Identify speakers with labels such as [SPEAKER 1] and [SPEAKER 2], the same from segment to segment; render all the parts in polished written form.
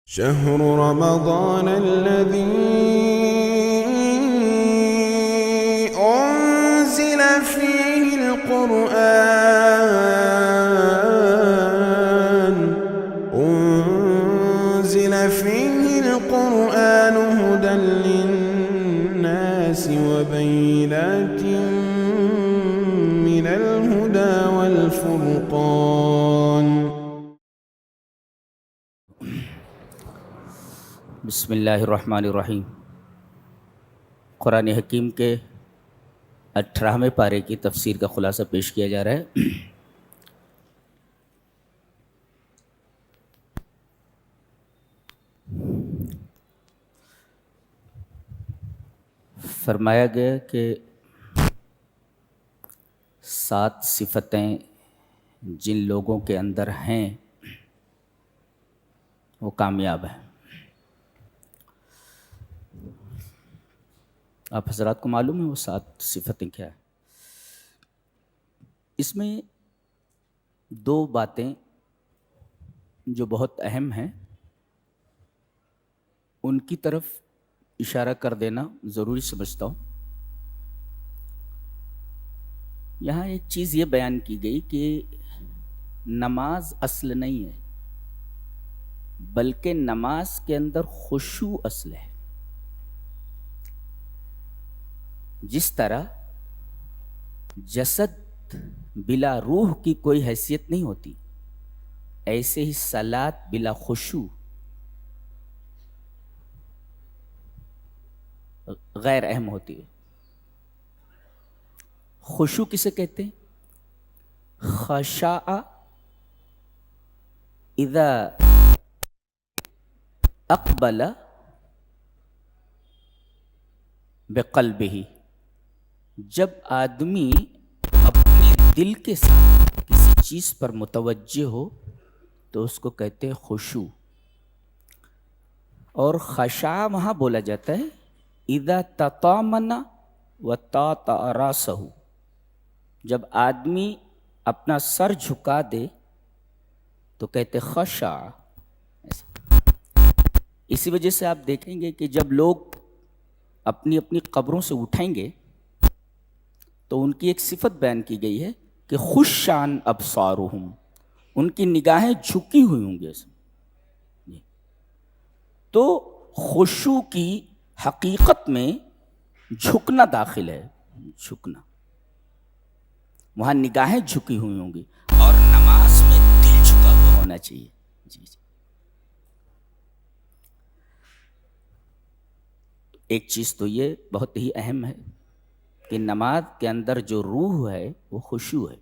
[SPEAKER 1] شهر رمضان الذي أنزل فيه القرآن هدى للناس وبينات من الهدى والفرقان.
[SPEAKER 2] بسم اللہ الرحمن الرحیم. قرآن حکیم کے 18ویں پارے کی تفسیر کا خلاصہ پیش کیا جا رہا ہے. فرمایا گیا کہ 7 صفتیں جن لوگوں کے اندر ہیں وہ کامیاب ہیں. آپ حضرات کو معلوم ہے وہ 7 صفتیں کیا ہیں؟ اس میں 2 باتیں جو بہت اہم ہیں ان کی طرف اشارہ کر دینا ضروری سمجھتا ہوں. یہاں ایک چیز یہ بیان کی گئی کہ نماز اصل نہیں ہے بلکہ نماز کے اندر خشوع اصل ہے. جس طرح جسد بلا روح کی کوئی حیثیت نہیں ہوتی، ایسے ہی صلاۃ بلا خشوع غیر اہم ہوتی ہے. خشوع کسے کہتے ہیں؟ خشاع اذا اقبل بقلبہ، جب آدمی اپنے دل کے ساتھ کسی چیز پر متوجہ ہو تو اس کو کہتے ہیں خشوع. اور خشاع وہاں بولا جاتا ہے اذا تطامن وطاطا راسہ، جب آدمی اپنا سر جھکا دے تو کہتے خشاع. اسی وجہ سے آپ دیکھیں گے کہ جب لوگ اپنی اپنی قبروں سے اٹھیں گے تو ان کی ایک صفت بیان کی گئی ہے کہ خشعاً ابصارہم، ان کی نگاہیں جھکی ہوئی ہوں گی. تو خشوع کی حقیقت میں جھکنا داخل ہے. جھکنا، وہاں نگاہیں جھکی ہوئی ہوں گی اور نماز میں دل جھکا ہوا ہونا چاہیے. جی. ایک چیز تو یہ بہت ہی اہم ہے کہ نماز کے اندر جو روح ہے وہ خشوع ہے.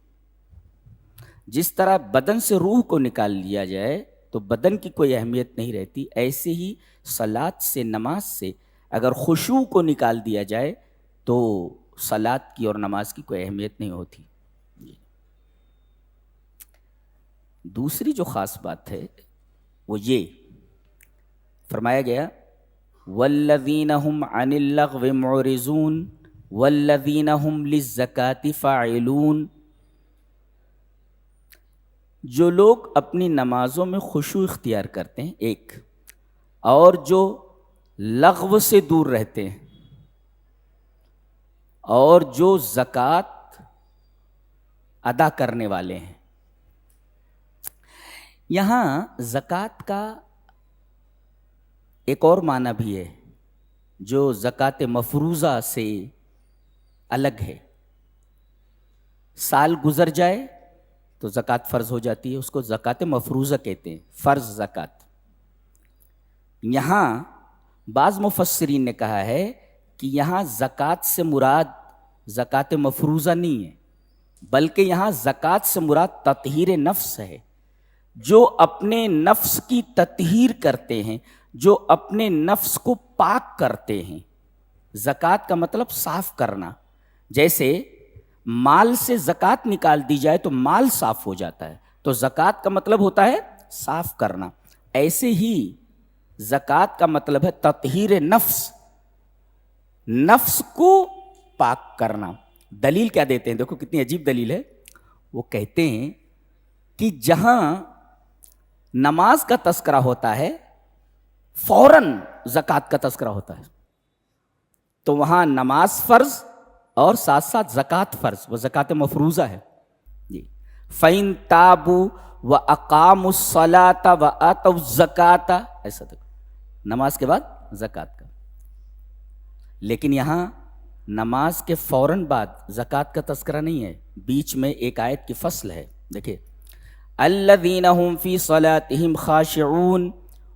[SPEAKER 2] جس طرح بدن سے روح کو نکال لیا جائے تو بدن کی کوئی اہمیت نہیں رہتی، ایسے ہی صلاۃ سے، نماز سے اگر خشوع کو نکال دیا جائے تو صلاۃ کی اور نماز کی کوئی اہمیت نہیں ہوتی. دوسری جو خاص بات ہے وہ یہ فرمایا گیا والذین هم عن اللغو معرضون والذین هم للزکاة فاعلون، جو لوگ اپنی نمازوں میں خشوع اختیار کرتے ہیں ایک، اور جو لغو سے دور رہتے ہیں، اور جو زکوٰۃ ادا کرنے والے ہیں. یہاں زکوٰۃ کا ایک اور معنی بھی ہے جو زکوٰۃ مفروضہ سے الگ ہے. سال گزر جائے تو زکوٰۃ فرض ہو جاتی ہے، اس کو زکوٰۃ مفروضہ کہتے ہیں، فرض زکوٰۃ. یہاں بعض مفسرین نے کہا ہے کہ یہاں زکوٰۃ سے مراد زکوٰۃ مفروضہ نہیں ہے بلکہ یہاں زکوٰۃ سے مراد تطہیر نفس ہے. جو اپنے نفس کی تطہیر کرتے ہیں، جو اپنے نفس کو پاک کرتے ہیں. زکوٰۃ کا مطلب صاف کرنا. جیسے مال سے زکوٰۃ نکال دی جائے تو مال صاف ہو جاتا ہے، تو زکوٰۃ کا مطلب ہوتا ہے صاف کرنا. ایسے ہی زکوٰۃ کا مطلب ہے تطہیر نفس، نفس کو پاک کرنا. دلیل کیا دیتے ہیں؟ دیکھو کتنی عجیب دلیل ہے. وہ کہتے ہیں کہ جہاں نماز کا تذکرہ ہوتا ہے فوراً زکوٰۃ کا تذکرہ ہوتا ہے. تو وہاں نماز فرض اور ساتھ ساتھ زکوٰۃ فرض، وہ زکوٰۃ مفروضہ ہے. جی فَإِن تَابُوا وَأَقَامُوا الصَّلَاةَ وَآتَوُا الزَّكَاةَ، ایسا تک نماز کے بعد زکوٰۃ کا. لیکن یہاں نماز کے فوراً بعد زکوٰۃ کا تذکرہ نہیں ہے، بیچ میں ایک آیت کی فصل ہے. دیکھیے الذین هم فی صلاتهم خاشعون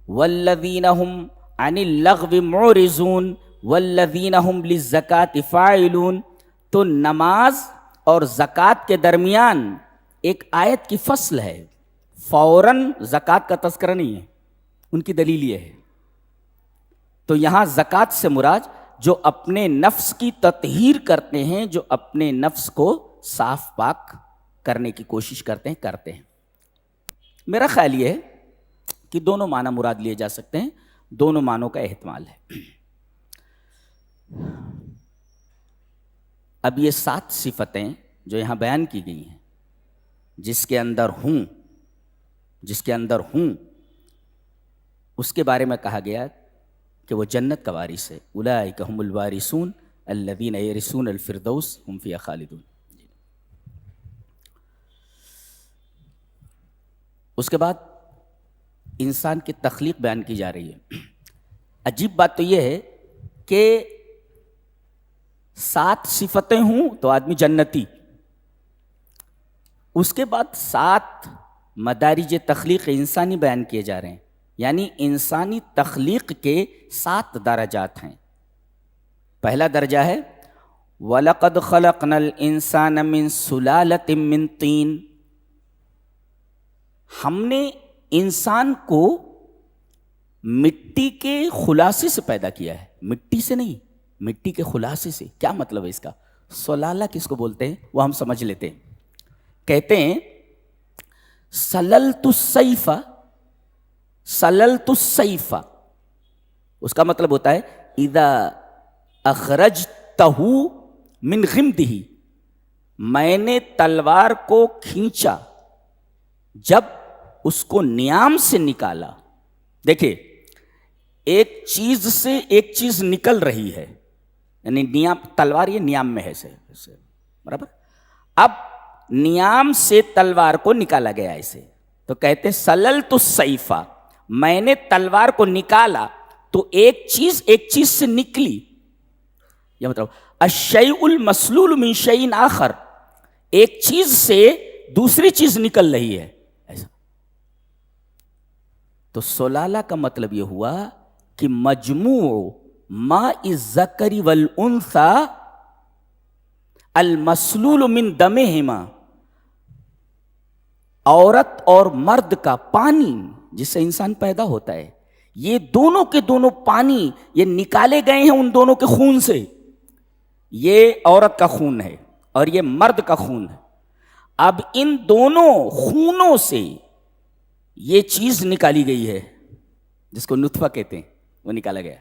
[SPEAKER 2] والذین هم عن اللغو معرضون والذین هم للزکاة فاعلون. تو نماز اور زکوٰۃ کے درمیان ایک آیت کی فصل ہے، فوراً زکوٰۃ کا تذکرہ نہیں ہے. ان کی دلیل یہ ہے. تو یہاں زکوٰۃ سے مراد جو اپنے نفس کی تطہیر کرتے ہیں، جو اپنے نفس کو صاف پاک کرنے کی کوشش کرتے ہیں. میرا خیال یہ ہے کہ دونوں معنی مراد لیے جا سکتے ہیں، دونوں معنوں کا احتمال ہے. اب یہ 7 صفتیں جو یہاں بیان کی گئی ہیں، جس کے اندر ہوں اس کے بارے میں کہا گیا کہ وہ جنت کا وارث ہے. اولئک هم الوارثون الذین یرثون الفردوس هم فیہا خالدون. اس کے بعد انسان کی تخلیق بیان کی جا رہی ہے. عجیب بات تو یہ ہے کہ 7 صفتیں ہوں تو آدمی جنتی، اس کے بعد 7 مدارج تخلیق انسانی بیان کیے جا رہے ہیں. یعنی انسانی تخلیق کے 7 درجات ہیں. پہلا درجہ ہے وَلَقَدْ خَلَقْنَا الْإِنسَانَ مِنْ سُلَالَةٍ مِّن طِينٍ. ہم نے انسان کو مٹی کے خلاصے سے پیدا کیا ہے. مٹی سے نہیں، مٹی کے خلاصے سے. کیا مطلب ہے اس کا؟ سلالہ کس کو بولتے ہیں وہ ہم سمجھ لیتے ہیں. کہتے ہیں سللت السیف، اس کا مطلب ہوتا ہے اذا اخرجتہ من غمدہ، میں نے تلوار کو کھینچا جب اس کو نیام سے نکالا. دیکھیں ایک چیز سے ایک چیز نکل رہی ہے، یعنی نیام، تلوار یہ نیام میں ہے سے برابر. اب نیام سے تلوار کو نکالا گیا ایسے، تو کہتے ہیں سللت السیف، میں نے تلوار کو نکالا تو ایک چیز سے نکلی. یہ مطلب الشیء المسلول من شیء آخر، ایک چیز سے دوسری چیز نکل رہی ہے ایسا. تو سلالہ کا مطلب یہ ہوا کہ مجموع ماء الذکر والانثى المسلول من دمہما، عورت اور مرد کا پانی جس سے انسان پیدا ہوتا ہے، یہ دونوں کے دونوں پانی یہ نکالے گئے ہیں ان دونوں کے خون سے. یہ عورت کا خون ہے اور یہ مرد کا خون ہے. اب ان دونوں خونوں سے یہ چیز نکالی گئی ہے جس کو نطفہ کہتے ہیں، وہ نکالا گیا.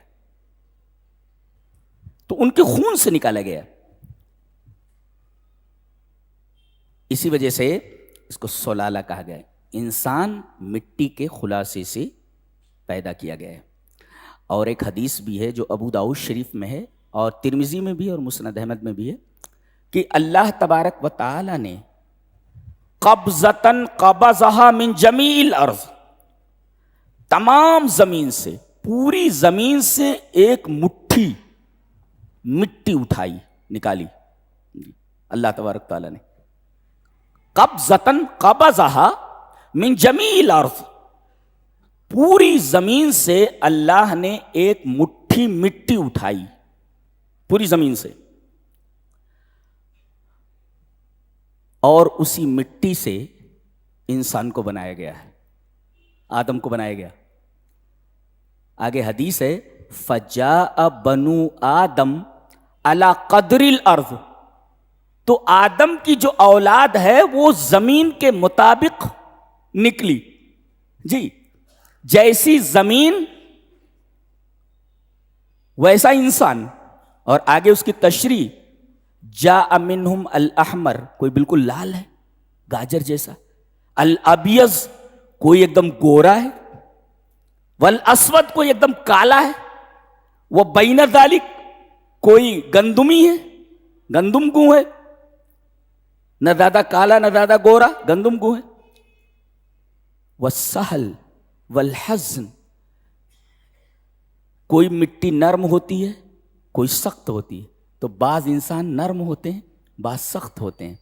[SPEAKER 2] تو ان کے خون سے نکالا گیا. اسی وجہ سے اس کو سلالہ کہا گیا. انسان مٹی کے خلاصے سے پیدا کیا گیا ہے. اور ایک حدیث بھی ہے جو ابو داؤد شریف میں ہے اور ترمذی میں بھی ہے اور مسند احمد میں بھی ہے کہ اللہ تبارک و تعالی نے قبضتاً قبضہا من جمیع الارض، تمام زمین سے، پوری زمین سے ایک مٹھی مٹی اٹھائی، نکالی اللہ تبارک تعالی نے. قبضتاً قبضہا من جمیع الارض، پوری زمین سے اللہ نے ایک مٹھی مٹی اٹھائی، پوری زمین سے، اور اسی مٹی سے انسان کو بنایا گیا ہے، آدم کو بنایا گیا. آگے حدیث ہے فجاء بنو آدم علی قدر الارض، تو آدم کی جو اولاد ہے وہ زمین کے مطابق نکلی. جی جیسی زمین ویسا انسان. اور آگے اس کی تشریح جاء منہم الاحمر، کوئی بالکل لال ہے گاجر جیسا، الابیض کوئی ایک دم گورا ہے، والاسود کوئی ایک دم کالا ہے، وہ بین ذالک کوئی گندمی ہے، گندم گوں ہے، نہ زیادہ کالا نہ زیادہ گورا، گندم گوں ہے. والسہل والحزن کوئی مٹی نرم ہوتی ہے کوئی سخت ہوتی ہے، تو بعض انسان نرم ہوتے ہیں بعض سخت ہوتے ہیں،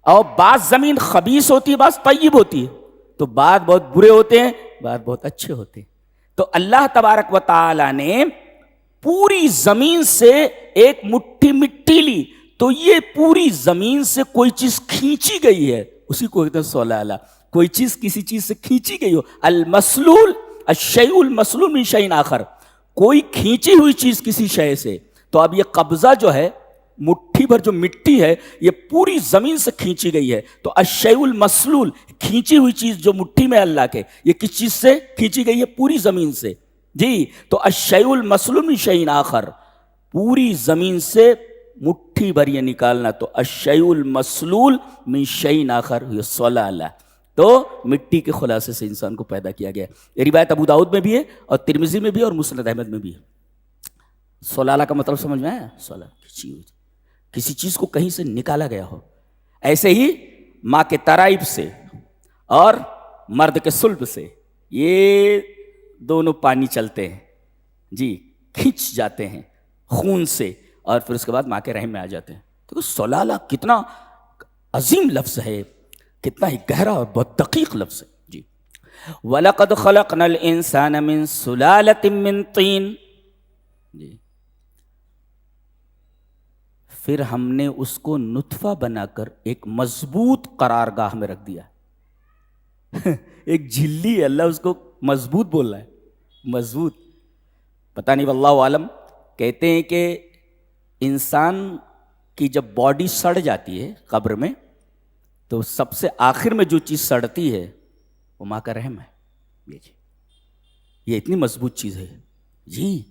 [SPEAKER 2] اور بعض زمین خبیث ہوتی ہے بعض طیب ہوتی ہے، تو بعض بہت برے ہوتے ہیں بعض بہت اچھے ہوتے ہیں. تو اللہ تبارک و تعالی نے پوری زمین سے ایک مٹھی مٹی لی، تو یہ پوری زمین سے کوئی چیز کھینچی گئی ہے، اسی کو کہتے ہیں سلالہ. کوئی چیز کسی چیز سے کھینچی گئی ہو، المسلول الشیء المسلول من شیء آخر، کوئی کھینچی ہوئی چیز کسی شے سے. تو اب یہ قبضہ جو ہے، مٹھی بھر جو مٹی ہے یہ پوری زمین سے کھینچی گئی ہے. تو الشیء المسلول کھینچی ہوئی چیز جو مٹھی میں اللہ کے، یہ کس چیز سے کھینچی گئی ہے؟ پوری زمین سے. جی تو الشیء المسلول من شیء آخر، پوری زمین سے مٹھی بھر یہ نکالنا، تو الشیء المسلول من شیء آخر یہ سلالہ. تو مٹی کے خلاصے سے انسان کو پیدا کیا گیا. یہ روایت ابو داؤد میں بھی ہے اور ترمذی میں بھی ہے اور مسند احمد میں بھی ہے. سلالہ کا مطلب سمجھ میں آیا؟ سلالہ کسی چیز کو کہیں سے نکالا گیا ہو. ایسے ہی ماں کے ترائب سے اور مرد کے صلب سے یہ دونوں پانی چلتے ہیں، جی کھینچ جاتے ہیں خون سے، اور پھر اس کے بعد ماں کے رحم میں آ جاتے ہیں. تو سلالہ کتنا عظیم لفظ ہے، کتنا ہی گہرا اور بہت دقیق لفظ ہے. جی وَلَقَدْ خَلَقْنَا الْإِنسَانَ مِنْ سُلَالَةٍ مِّن طِينٍ. جی پھر ہم نے اس کو نطفہ بنا کر ایک مضبوط قرارگاہ میں رکھ دیا. ایک جھلی ہے، اللہ اس کو مضبوط بول رہا ہے، مضبوط. پتہ نہیں واللہ عالم. کہتے ہیں کہ انسان کی جب باڈی سڑ جاتی ہے قبر میں، تو سب سے آخر میں جو چیز سڑتی ہے وہ ماں کا رحم ہے. یہ اتنی مضبوط چیز ہے. جی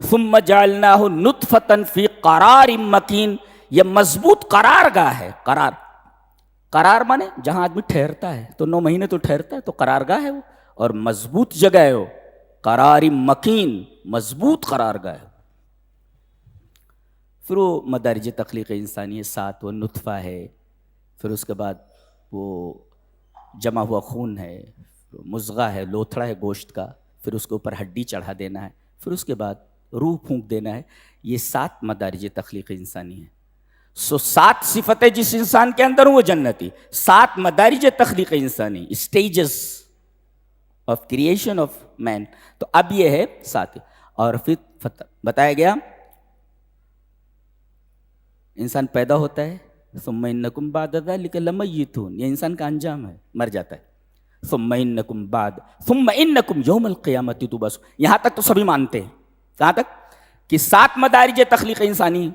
[SPEAKER 2] ثم جعلناہ نطفۃ فی قرار مکین، یہ مضبوط قرار گاہ ہے. قرار مانے جہاں آدمی ٹھہرتا ہے، تو 9 مہینے تو ٹھہرتا ہے، تو قرار گاہ ہے وہ، اور مضبوط جگہ ہے وہ. قرار مکین، مضبوط قرار گاہ ہے. پھر وہ مدارج تخلیق انسانی ہے، 7 وہ نطفہ ہے، پھر اس کے بعد وہ جمع ہوا خون ہے، مضغہ ہے، لوتھڑا ہے گوشت کا، پھر اس کے اوپر ہڈی چڑھا دینا ہے، پھر اس کے بعد روح پھونک دینا ہے. یہ 7 مدارج تخلیق انسانی ہے. 7 صفتیں جس انسان کے اندر ہوں وہ جنتی. 7 مدارج تخلیق انسانی، اسٹیجز آف کریشن آف مین. تو اب یہ ہے 7. اور پھر بتایا گیا انسان پیدا ہوتا ہے، ثم انکم بعد ذلک لمیتون، یہ انسان کا انجام ہے، مر جاتا ہے. ثم انکم بعد ثم انکم یوم القیامت تبعثون. یہاں تک تو سبھی مانتے ہیں. کہاں تک؟ کہ 7 مدارج تخلیق انسانی.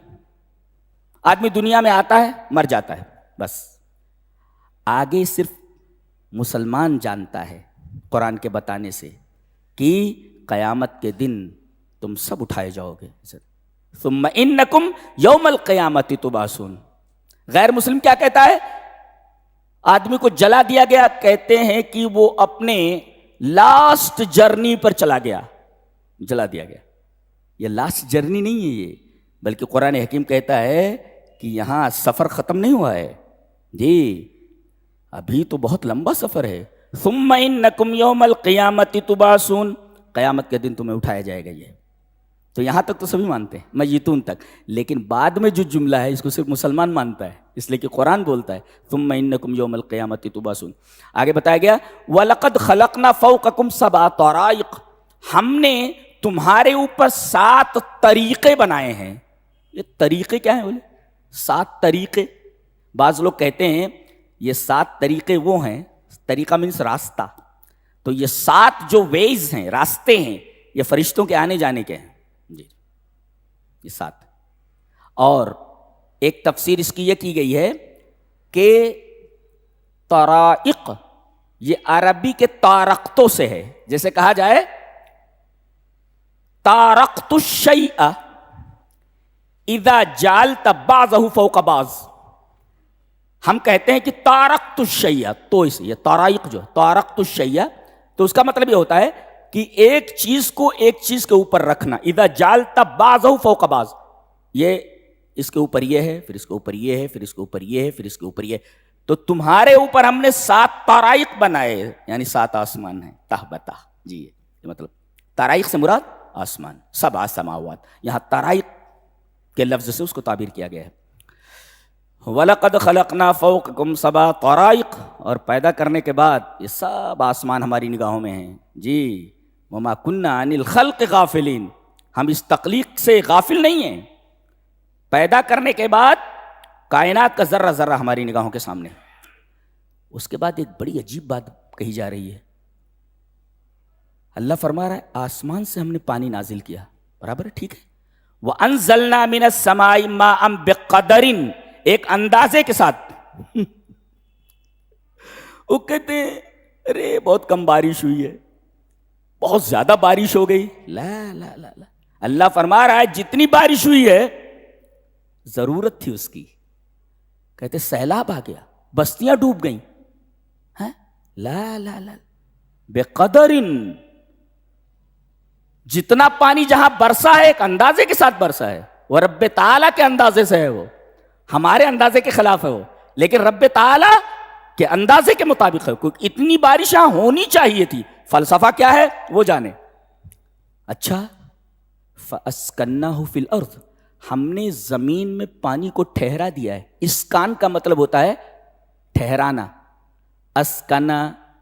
[SPEAKER 2] آدمی دنیا میں آتا ہے مر جاتا ہے، بس. آگے صرف مسلمان جانتا ہے قرآن کے بتانے سے کہ قیامت کے دن تم سب اٹھائے جاؤ گے. ثم انکم یوم القیامت تبعثون. غیر مسلم کیا کہتا ہے؟ آدمی کو جلا دیا گیا، کہتے ہیں کہ وہ اپنے لاسٹ جرنی پر چلا گیا، جلا دیا گیا. یہ لاسٹ جرنی نہیں ہے یہ، بلکہ قرآن حکیم کہتا ہے کہ یہاں سفر ختم نہیں ہوا ہے. جی ابھی تو بہت لمبا سفر ہے. ثم انکم یوم القیامت تبعثون، قیامت کے دن تمہیں اٹھایا جائے گا. یہ تو یہاں تک تو سبھی مانتے ہیں، میتون تک. لیکن بعد میں جو جملہ ہے اس کو صرف مسلمان مانتا ہے، اس لیے کہ قرآن بولتا ہے ثم انکم یوم القیامت تبعثون. آگے بتایا گیا وَلَقَدْ خَلَقْنَا فَوْقَكُمْ سَبْعَ طَرَائِقَ، ہم نے تمہارے اوپر 7 طریقے بنائے ہیں. یہ طریقے کیا ہیں بولے؟ 7 طریقے. بعض لوگ کہتے ہیں یہ 7 طریقے وہ ہیں، طریقہ مینس راستہ. تو یہ 7 جو ویز ہیں، راستے ہیں، یہ فرشتوں کے آنے جانے کے ہیں. جی یہ 7. اور ایک تفسیر اس کی یہ کی گئی ہے کہ طرائق یہ عربی کے طارقتوں سے ہے. جیسے کہا جائے طارقت الشیء اذا جعلت بعضه فوق بعض. ہم کہتے ہیں کہ طارقت الشیء، تو اس یہ طرائق جو طارقت الشیء، تو اس کا مطلب یہ ہوتا ہے کہ ایک چیز کو ایک چیز کے اوپر رکھنا. اذا جعلت بعضہ فوق بعض, یہ اس کے اوپر یہ ہے, پھر اس کے اوپر یہ ہے, پھر اس کے اوپر یہ ہے, پھر اس کے اوپر یہ. تو تمہارے اوپر ہم نے 7 طرائق بنائے, یعنی 7 آسمان ہیں تہ بتہ. جی یہ مطلب طرائق سے مراد آسمان, 7 سماوات. یہاں طرائق کے لفظ سے اس کو تعبیر کیا گیا ہے. وَلَقَدْ خَلَقْنَا فَوْقَكُمْ 7 طَرَائِقَ, اور پیدا کرنے کے بعد یہ سب آسمان ہماری نگاہوں میں ہیں. جی وَمَا كُنَّا عَنِ الْخَلْقِ غَافِلِينَ, ہم اس تخلیق سے غافل نہیں ہیں. پیدا کرنے کے بعد کائنات کا ذرہ ذرہ ہماری نگاہوں کے سامنے. اس کے بعد ایک بڑی عجیب بات کہی جا رہی ہے. اللہ فرما رہا ہے آسمان سے ہم نے پانی نازل کیا, برابر ہے, ٹھیک ہے. وَأَنزَلْنَا مِنَ السَّمَاءِ مَاءً بِقَدَرٍ, ایک اندازے کے ساتھ. وہ کہتے ہیں ارے بہت کم بارش ہوئی ہے, بہت زیادہ بارش ہو گئی. لا لا لا لا, اللہ فرما رہا ہے جتنی بارش ہوئی ہے ضرورت تھی اس کی. کہتے سیلاب آ گیا, بستیاں ڈوب گئیں. لا لا لا, بقدرن, جتنا پانی جہاں برسا ہے ایک اندازے کے ساتھ برسا ہے. وہ رب تعالیٰ کے اندازے سے ہے, وہ ہمارے اندازے کے خلاف ہے وہ, لیکن رب تعالیٰ کے اندازے کے مطابق ہے. کیونکہ اتنی بارش یہاں ہونی چاہیے تھی. فلسفہ کیا ہے وہ جانے. اچھا, فَأَسْكَنَّاهُ فِي الْأَرْضِ, ہم نے زمین میں پانی کو ٹھہرا دیا ہے. اسکان کا مطلب ہوتا ہے ٹھہرانا. اسکنا,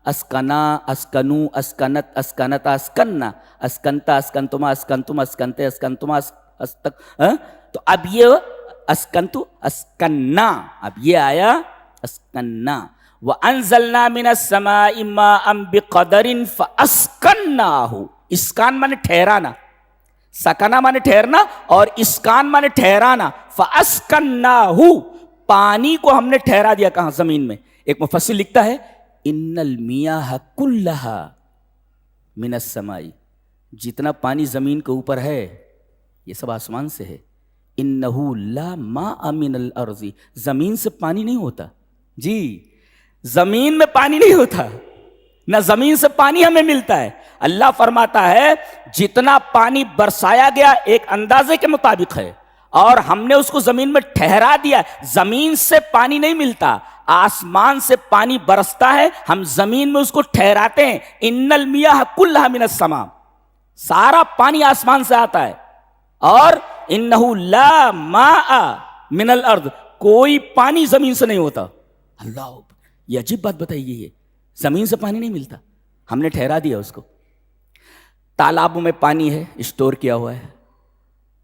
[SPEAKER 2] اسکنا, اسکنو, اسکنت, اسکنتا, اسکنا, اسکنتا, اسکنتما, اسکنتم, اسکنتے, اسکنتما, تو اب یہ اسکنتو, اسکنا, اب یہ آیا اسکنا. وَأَنزَلْنَا مِنَ السَّمَاءِ مَاءً بِقَدَرٍ فَأَسْكَنَّاهُ, اسکان مانے ٹھہرانا, سکنا مانے ٹھہرنا اور اسکان مانے ٹھہرانا. فَأَسْكَنَّاهُ, پانی کو ہم نے ٹھہرا دیا. کہاں؟ زمین میں. ایک مفسر لکھتا ہے ان المیاہ کلہا من السماء, جتنا پانی زمین کے اوپر ہے یہ سب آسمان سے ہے. انہو لا ماء من الارض, زمین سے پانی نہیں ہوتا. جی زمین میں پانی نہیں ہوتا, نہ زمین سے پانی ہمیں ملتا ہے. اللہ فرماتا ہے جتنا پانی برسایا گیا ایک اندازے کے مطابق ہے اور ہم نے اس کو زمین میں ٹھہرا دیا. زمین سے پانی نہیں ملتا, آسمان سے پانی برستا ہے, ہم زمین میں اس کو ٹھہراتے ہیں. ان المیاہ کلھا من السماء, سارا پانی آسمان سے آتا ہے. اور انہو لا ماء من الارض, کوئی پانی زمین سے نہیں ہوتا. اللہ, یہ عجیب بات بتائیے, یہ زمین سے پانی نہیں ملتا, ہم نے ٹھہرا دیا اس کو. تالابوں میں پانی ہے, اسٹور کیا ہوا ہے.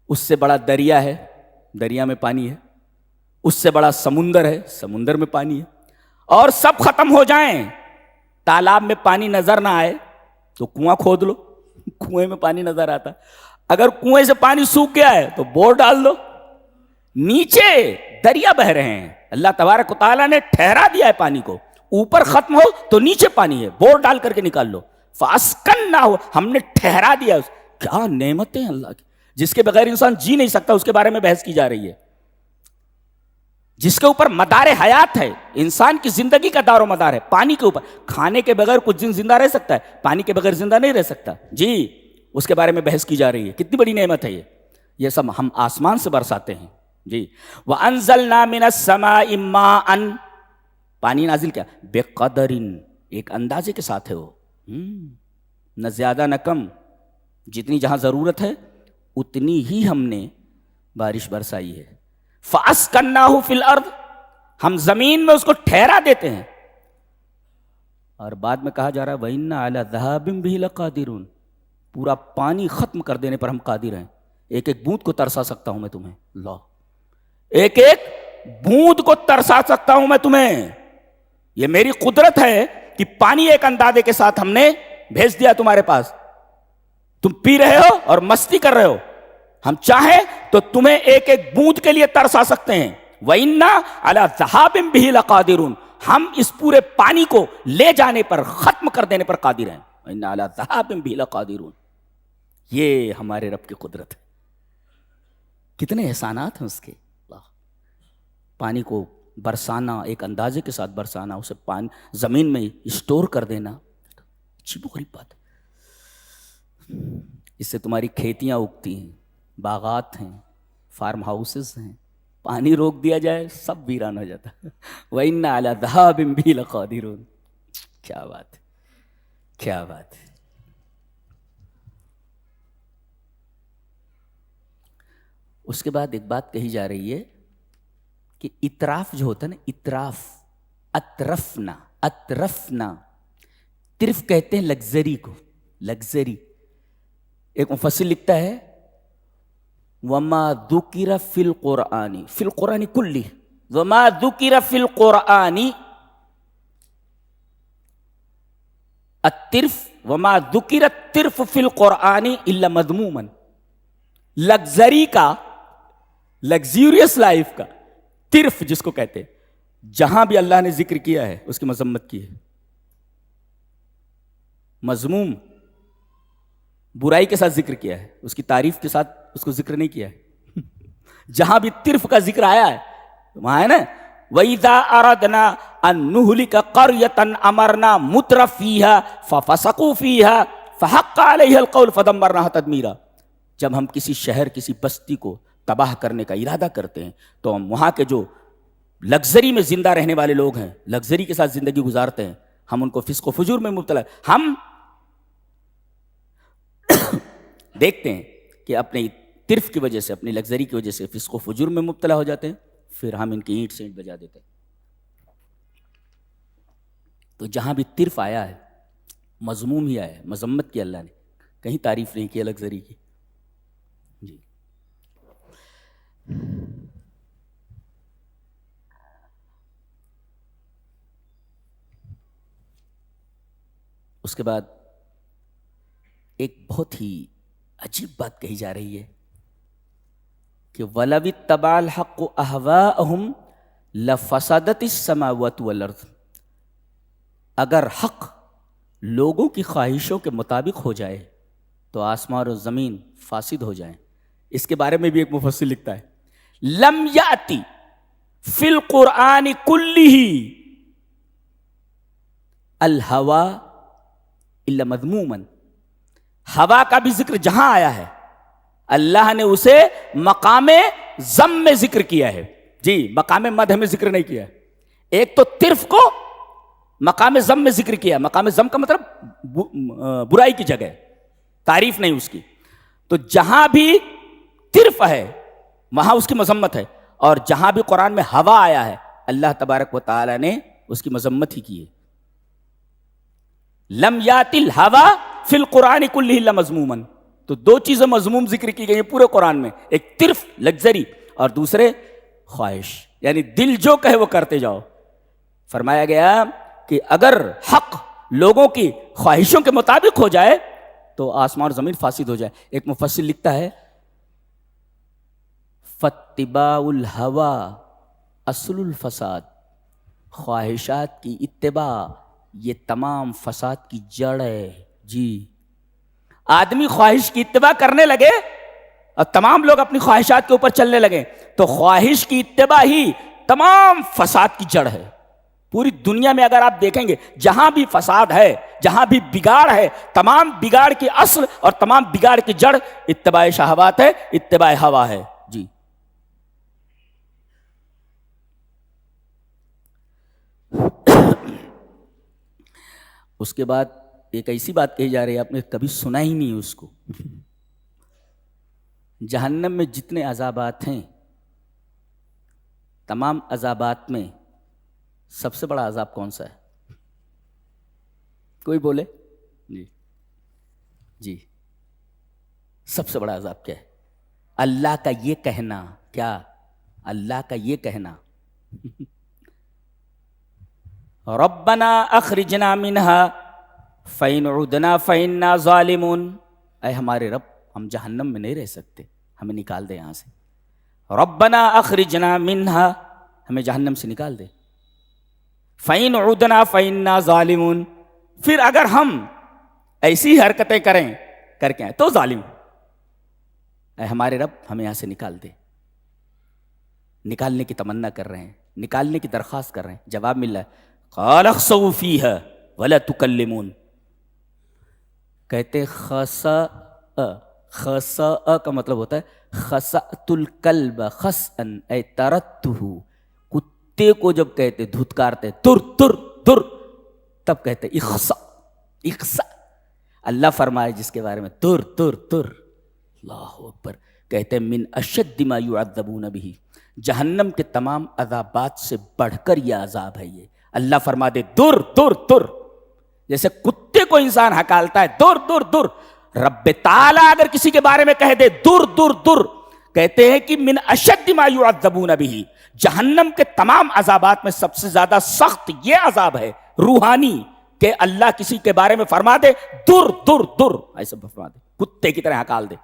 [SPEAKER 2] اس سے بڑا دریا ہے, دریا میں پانی ہے. اس سے بڑا سمندر ہے, سمندر میں پانی ہے. اور سب ختم ہو جائیں, تالاب میں پانی نظر نہ آئے تو کنواں کھود لو, کنویں میں پانی نظر آتا. اگر کنویں سے پانی سوکھ گیا ہے تو بور ڈال دو, نیچے دریا بہ رہے ہیں. اللہ تبارک و تعالیٰ نے ٹھہرا دیا ہے پانی کو. اوپر ختم ہو تو نیچے پانی ہے, بور ڈال کر کے نکال لو. فَأَسْكَنَّاهُ, ہم نے ٹھہرا دیا. کیا نعمتیں اللہ کی, جس کے بغیر انسان جی نہیں سکتا, اس کے بارے میں بحث کی جا رہی ہے. جس کے اوپر مدار حیات ہے, انسان کی زندگی کا دار و مدار ہے پانی کے اوپر. کھانے کے بغیر کچھ دن زندہ رہ سکتا ہے, پانی کے بغیر زندہ نہیں رہ سکتا. جی اس کے بارے میں بحث کی جا رہی ہے. کتنی بڑی نعمت ہے یہ, یہ سب ہم آسمان سے برساتے ہیں. جی وَأَنزَلْنَا مِنَ السَّمَاءِ مَاءً, پانی نازل کیا بِقَدَرٍ, ایک اندازے کے ساتھ ہے وہ, نہ زیادہ نہ کم. جتنی جہاں ضرورت ہے اتنی ہی ہم نے بارش برسائی ہے. فَأَسْكَنَّاهُ فِي الْأَرْضِ, ہم زمین میں اس کو ٹھہرا دیتے ہیں. اور بعد میں کہا جا رہا ہے وَإِنَّ عَلَى ذَهَابٍ بِهِ لَقَادِرُونَ, پورا پانی ختم کر دینے پر ہم قادر ہیں. ایک ایک بوند کو ترسا سکتا ہوں میں تمہیں. اللہ, ایک ایک بوند کو ترسا سکتا ہوں میں تمہیں. یہ میری قدرت ہے کہ پانی ایک اندازے کے ساتھ ہم نے بھیج دیا تمہارے پاس. تم پی رہے ہو اور مستی کر رہے ہو, ہم چاہیں تو تمہیں ایک ایک بوند کے لیے ترسا سکتے ہیں. وَإِنَّا عَلَى ذَهَابٍ بِهِ لَقَادِرُونَ, ہم اس پورے پانی کو لے جانے پر, ختم کر دینے پر قادر ہیں. وَإِنَّا عَلَى ذَهَابٍ بِهِ لَقَادِرُونَ, یہ ہمارے رب کی قدرت ہے. کتنے احسانات ہیں اس کے. پانی کو برسانا, ایک اندازے کے ساتھ برسانا, اسے پانی زمین میں اسٹور کر دینا, عجیب و غریب بات ہے. اس سے تمہاری کھیتیاں اگتی ہیں، باغات ہیں، فارم ہاؤسز ہیں، پانی روک دیا جائے سب ویران ہو جاتا وَإِنَّا عَلَىٰ ذَهَابٍ بِهِ لَقَادِرُونَ۔ کیا بات ہے، کیا بات ہے۔ اس کے بعد ایک بات کہی جا رہی ہے کہ اطراف جو ہوتا ہے نا، اطراف، اطرفنا، اطرفنا، طرف کہتے ہیں لگزری کو، لگزری۔ ایک مفسر لکھتا ہے وَمَا ذُكِرَ فِي الْقُرْآنِ، فِي الْقُرْآنِ كُلِّهِ، وَمَا ذُكِرَ فِي الْقُرْآنِ الطرف، وَمَا ذُكِرَ الطرف فِي الْقُرْآنِ إِلَّا مَذْمُومًا۔ لگزری کا، لگزیریس لائف کا طرف جس کو کہتے ہیں، جہاں بھی اللہ نے ذکر کیا ہے اس کی مذمت کی ہے، مذموم، برائی کے ساتھ ذکر کیا ہے، اس کی تعریف کے ساتھ اس کو ذکر نہیں کیا ہے۔ جہاں بھی طرف کا ذکر آیا ہے وہاں ہے نا وَإِذَا أَرَدْنَا أَن نُهْلِكَ قَرْيَةً أَمَرْنَا مُتْرَ فِيهَا فَفَسَقُوا فِيهَا فَحَقَّ عَلَيْهَا الْقَوْلُ فَدَمَّرْنَاهَا تَدْمِيرًا۔ جب ہم کسی شہر، کسی بستی کو تباہ کرنے کا ارادہ کرتے ہیں تو ہم وہاں کے جو لگزری میں زندہ رہنے والے لوگ ہیں، لگزری کے ساتھ زندگی گزارتے ہیں، ہم ان کو فسق و فجور میں مبتلا، ہم دیکھتے ہیں کہ اپنے طرف کی وجہ سے، اپنی لگزری کی وجہ سے فسق و فجور میں مبتلا ہو جاتے ہیں، پھر ہم ان کی اینٹ سے اینٹ بجا دیتے ہیں۔ تو جہاں بھی طرف آیا ہے مذموم ہی آیا ہے، مذمت کی اللہ نے، کہیں تعریف نہیں کی لگزری کی۔ جی اس کے بعد ایک بہت ہی عجیب بات کہی جا رہی ہے کہ وَلَوِ اتَّبَعَ الْحَقُّ أَهْوَاءَهُمْ لَفَسَدَتِ السَّمَاوَاتُ وَالْأَرْضُ۔ اگر حق لوگوں کی خواہشوں کے مطابق ہو جائے تو آسمان اور زمین فاسد ہو جائیں۔ اس کے بارے میں بھی ایک مفسر لکھتا ہے لم یاتی فی القرآن کلہ الہوا الا مذموما۔ ہوا کا بھی ذکر جہاں آیا ہے اللہ نے اسے مقام ذم میں ذکر کیا ہے، جی مقام مدح میں ذکر نہیں کیا ہے۔ ایک تو طرف کو مقام ذم میں ذکر کیا، مقام ذم کا مطلب برائی کی جگہ، تعریف نہیں اس کی۔ تو جہاں بھی طرف ہے وہاں اس کی مذمت ہے، اور جہاں بھی قرآن میں ہوا آیا ہے اللہ تبارک و تعالی نے اس کی مذمت ہی کی ہے۔ لم یات الہوا فی القرآن کلہ الا مذموما۔ تو دو چیزیں مذموم ذکر کی گئی ہیں پورے قرآن میں، ایک طرف لگزری اور دوسرے خواہش، یعنی دل جو کہے وہ کرتے جاؤ۔ فرمایا گیا کہ اگر حق لوگوں کی خواہشوں کے مطابق ہو جائے تو آسمان اور زمین فاسد ہو جائے۔ ایک مفسر لکھتا ہے فَاتِّبَاعُ الْهَوَىٰ اصل الفساد۔ خواہشات کی اتباع یہ تمام فساد کی جڑ ہے۔ جی آدمی خواہش کی اتباع کرنے لگے اور تمام لوگ اپنی خواہشات کے اوپر چلنے لگے تو خواہش کی اتباع ہی تمام فساد کی جڑ ہے۔ پوری دنیا میں اگر آپ دیکھیں گے جہاں بھی فساد ہے، جہاں بھی بگاڑ ہے، تمام بگاڑ کی اصل اور تمام بگاڑ کی جڑ اتباع شہوات ہے، اتباع ہوا ہے۔ جی اس کے بعد ایک ایسی بات کہی جا رہی ہے آپ نے کبھی سنا ہی نہیں اس کو، جہنم میں جتنے عذابات ہیں تمام عذابات میں سب سے بڑا عذاب کون سا ہے؟ کوئی بولے؟ جی جی سب سے بڑا عذاب کیا ہے؟ اللہ کا یہ کہنا، کیا اللہ کا یہ کہنا ربنا اخرجنا منها فإن عدنا فإنا ظالمون۔ اے ہمارے رب ہم جہنم میں نہیں رہ سکتے، ہمیں نکال دے یہاں سے۔ ربنا اخرجنا منها، ہمیں جہنم سے نکال دے۔ فإن عدنا فإنا ظالمون، پھر اگر ہم ایسی حرکتیں کریں کر کے تو ظالم، اے ہمارے رب ہمیں یہاں سے نکال دے۔ نکالنے کی تمنا کر رہے ہیں، نکالنے کی درخواست کر رہے ہیں، جواب مل رہا ہے قال اخسؤوا فیہا ولا تکلمون، کہتے خسا خسأ کا مطلب ہوتا ہے خسأت الکلب خسأن اے ترتہ، کتے کو جب کہتے دھتکارتے تر تر تر، تب کہتے اخسا اخسا. اللہ فرمائے جس کے بارے میں تر تر تر، اللہ اکبر، کہتے ہیں من اشد ما یعذبون بہ، جہنم کے تمام عذابات سے بڑھ کر یہ عذاب ہے. یہ اللہ فرما دے در در در، جیسے کتے کو انسان ہکالتا ہے در در در، رب تعالیٰ اگر کسی کے بارے میں کہہ دے در در در، کہتے ہیں کہ من اشد ما یعذبون بہ، جہنم کے تمام عذابات میں سب سے زیادہ سخت یہ عذاب ہے روحانی، کہ اللہ کسی کے بارے میں فرما دے در در در، ایسے فرما دے، کتے کی طرح ہکال دے.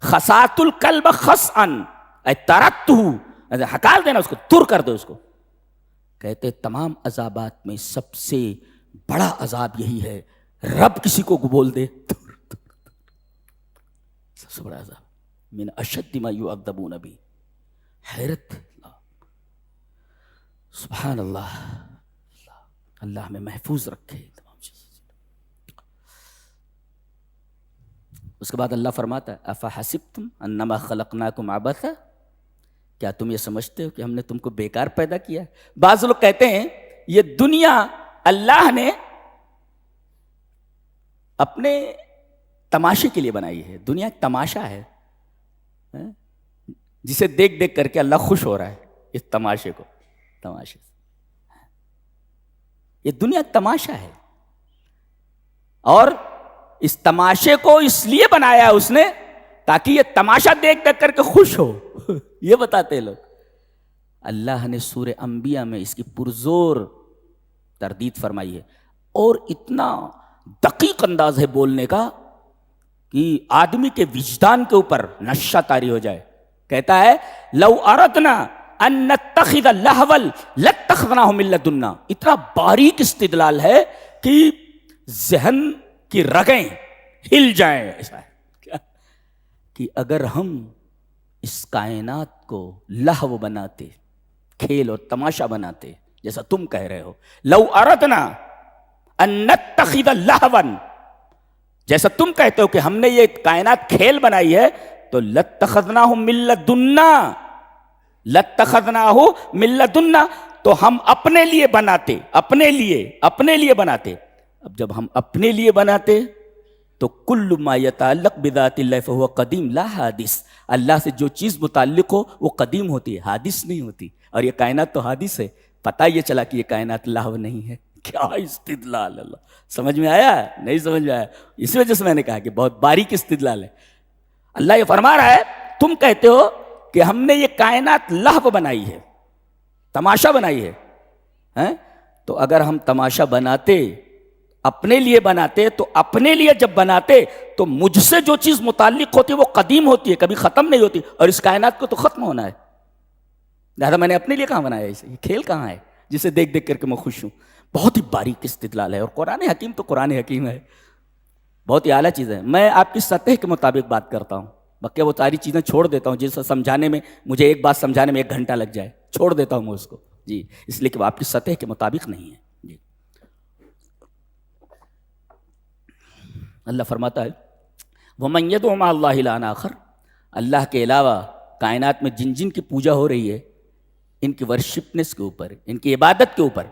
[SPEAKER 2] خسات الکلب خسعن اے ترتہ، ہکال دینا اس کو، تر کر دے اس کو. کہتے تمام عذابات میں سب سے بڑا عذاب یہی ہے، رب کسی کو بول دے تر تر تر، سب سے بڑا عذاب من اشد ما یعذبون بہ. حیرت، سبحان اللہ، اللہ ہمیں محفوظ رکھے تمام چیزوں سے. اس کے بعد اللہ فرماتا ہے افحسبتم انما خلقناکم عبثا، کیا تم یہ سمجھتے ہو کہ ہم نے تم کو بیکار پیدا کیا؟ بعض لوگ کہتے ہیں یہ دنیا اللہ نے اپنے تماشے کے لیے بنائی ہے، دنیا ایک تماشا ہے جسے دیکھ دیکھ کر کے اللہ خوش ہو رہا ہے. اس تماشے کو، تماشے سے، یہ دنیا ایک تماشا ہے، اور اس تماشے کو اس لیے بنایا ہے اس نے تاکہ یہ تماشا دیکھ دیکھ کر کے خوش ہو. یہ بتاتے لوگ. اللہ نے سورہ انبیاء میں اس کی پرزور تردید فرمائی ہے، اور اتنا دقیق انداز ہے بولنے کا کہ آدمی کے وجدان کے اوپر نشہ طاری ہو جائے. کہتا ہے لو اردنا ان نتخذ لہوا لاتخذناہ من لدنا. اتنا باریک استدلال ہے کہ ذہن کی رگیں ہل جائیں. ایسا ہے کہ اگر ہم اس کائنات کو لہو بناتے، کھیل اور تماشا بناتے، جیسا تم کہہ رہے ہو، لو اردنا ان نتخذ لہوا، جیسا تم کہتے ہو کہ ہم نے یہ کائنات کھیل بنائی ہے، تو لاتخذناہ من لدنا، لاتخذناہ من لدنا، تو ہم اپنے لیے بناتے، اپنے لیے بناتے. اب جب ہم اپنے لیے بناتے تو کل ما یتعلق بذات اللہ فہو قدیم لا حادث. اللہ سے جو چیز متعلق ہو وہ قدیم ہوتی ہے، حادث نہیں ہوتی. اور یہ کائنات تو حادث ہے. پتہ یہ چلا کہ یہ کائنات لاہو نہیں ہے. کیا استدلال! اللہ سمجھ میں آیا؟ نہیں سمجھ میں آیا؟ اس وجہ سے میں نے کہا کہ بہت باریک استدلال ہے. اللہ یہ فرما رہا ہے تم کہتے ہو کہ ہم نے یہ کائنات لہو بنائی ہے، تماشا بنائی ہے. تو اگر ہم تماشا بناتے، اپنے لیے بناتے، تو اپنے لیے جب بناتے تو مجھ سے جو چیز متعلق ہوتی ہے وہ قدیم ہوتی ہے، کبھی ختم نہیں ہوتی. اور اس کائنات کو تو ختم ہونا ہے، لہذا میں نے اپنے لیے کہاں بنایا اسے؟ یہ کھیل کہاں ہے جسے دیکھ دیکھ کر کے میں خوش ہوں؟ بہت ہی باریک استدلال ہے. اور قرآن حکیم تو قرآن حکیم ہے، بہت ہی اعلیٰ چیز ہے. میں آپ کی سطح کے مطابق بات کرتا ہوں، باقی وہ ساری چیزیں چھوڑ دیتا ہوں جس کو سمجھانے میں مجھے ایک بات سمجھانے میں 1 گھنٹہ لگ جائے، چھوڑ دیتا ہوں میں اس کو. جی، اس لیے کہ وہ آپ کی سطح کے مطابق نہیں ہے. جی، اللہ فرماتا ہے وَمَن يَدْعُ مَعَ اللَّهِ إِلَٰهًا آخَرَ، اللہ کے علاوہ کائنات میں جن جن کی پوجا ہو رہی ہے، ان کی ورشپنس کے اوپر، ان کی عبادت کے اوپر،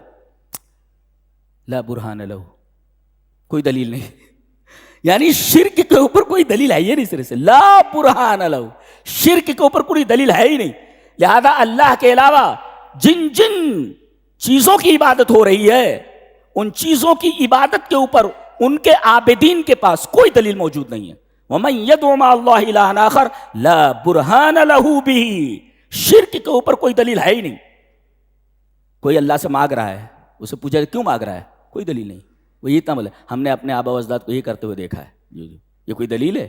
[SPEAKER 2] لا برہان لہ، کوئی دلیل نہیں. یعنی شرک کے اوپر کوئی دلیل ہے ہی نہیں، سرے سے لا برہان لہ، شرک کے اوپر کوئی دلیل ہے ہی نہیں. لہذا اللہ کے علاوہ جن جن چیزوں کی عبادت ہو رہی ہے، ان چیزوں کی عبادت کے اوپر ان کے عابدین کے پاس کوئی دلیل موجود نہیں ہے. وَمَن يَدْعُ مَعَ اللَّهِ إِلَٰهًا آخَرَ لَا بُرْهَانَ لَهُ بِهِ، شرک کے اوپر کوئی دلیل ہے ہی نہیں. کوئی اللہ سے مانگ رہا ہے، اسے پوچھا کیوں مانگ رہا ہے؟ کوئی دلیل نہیں. وہ یہ بولے ہم نے اپنے آبا و اجداد کو یہ کرتے ہوئے دیکھا ہے. یہ کوئی دلیل ہے؟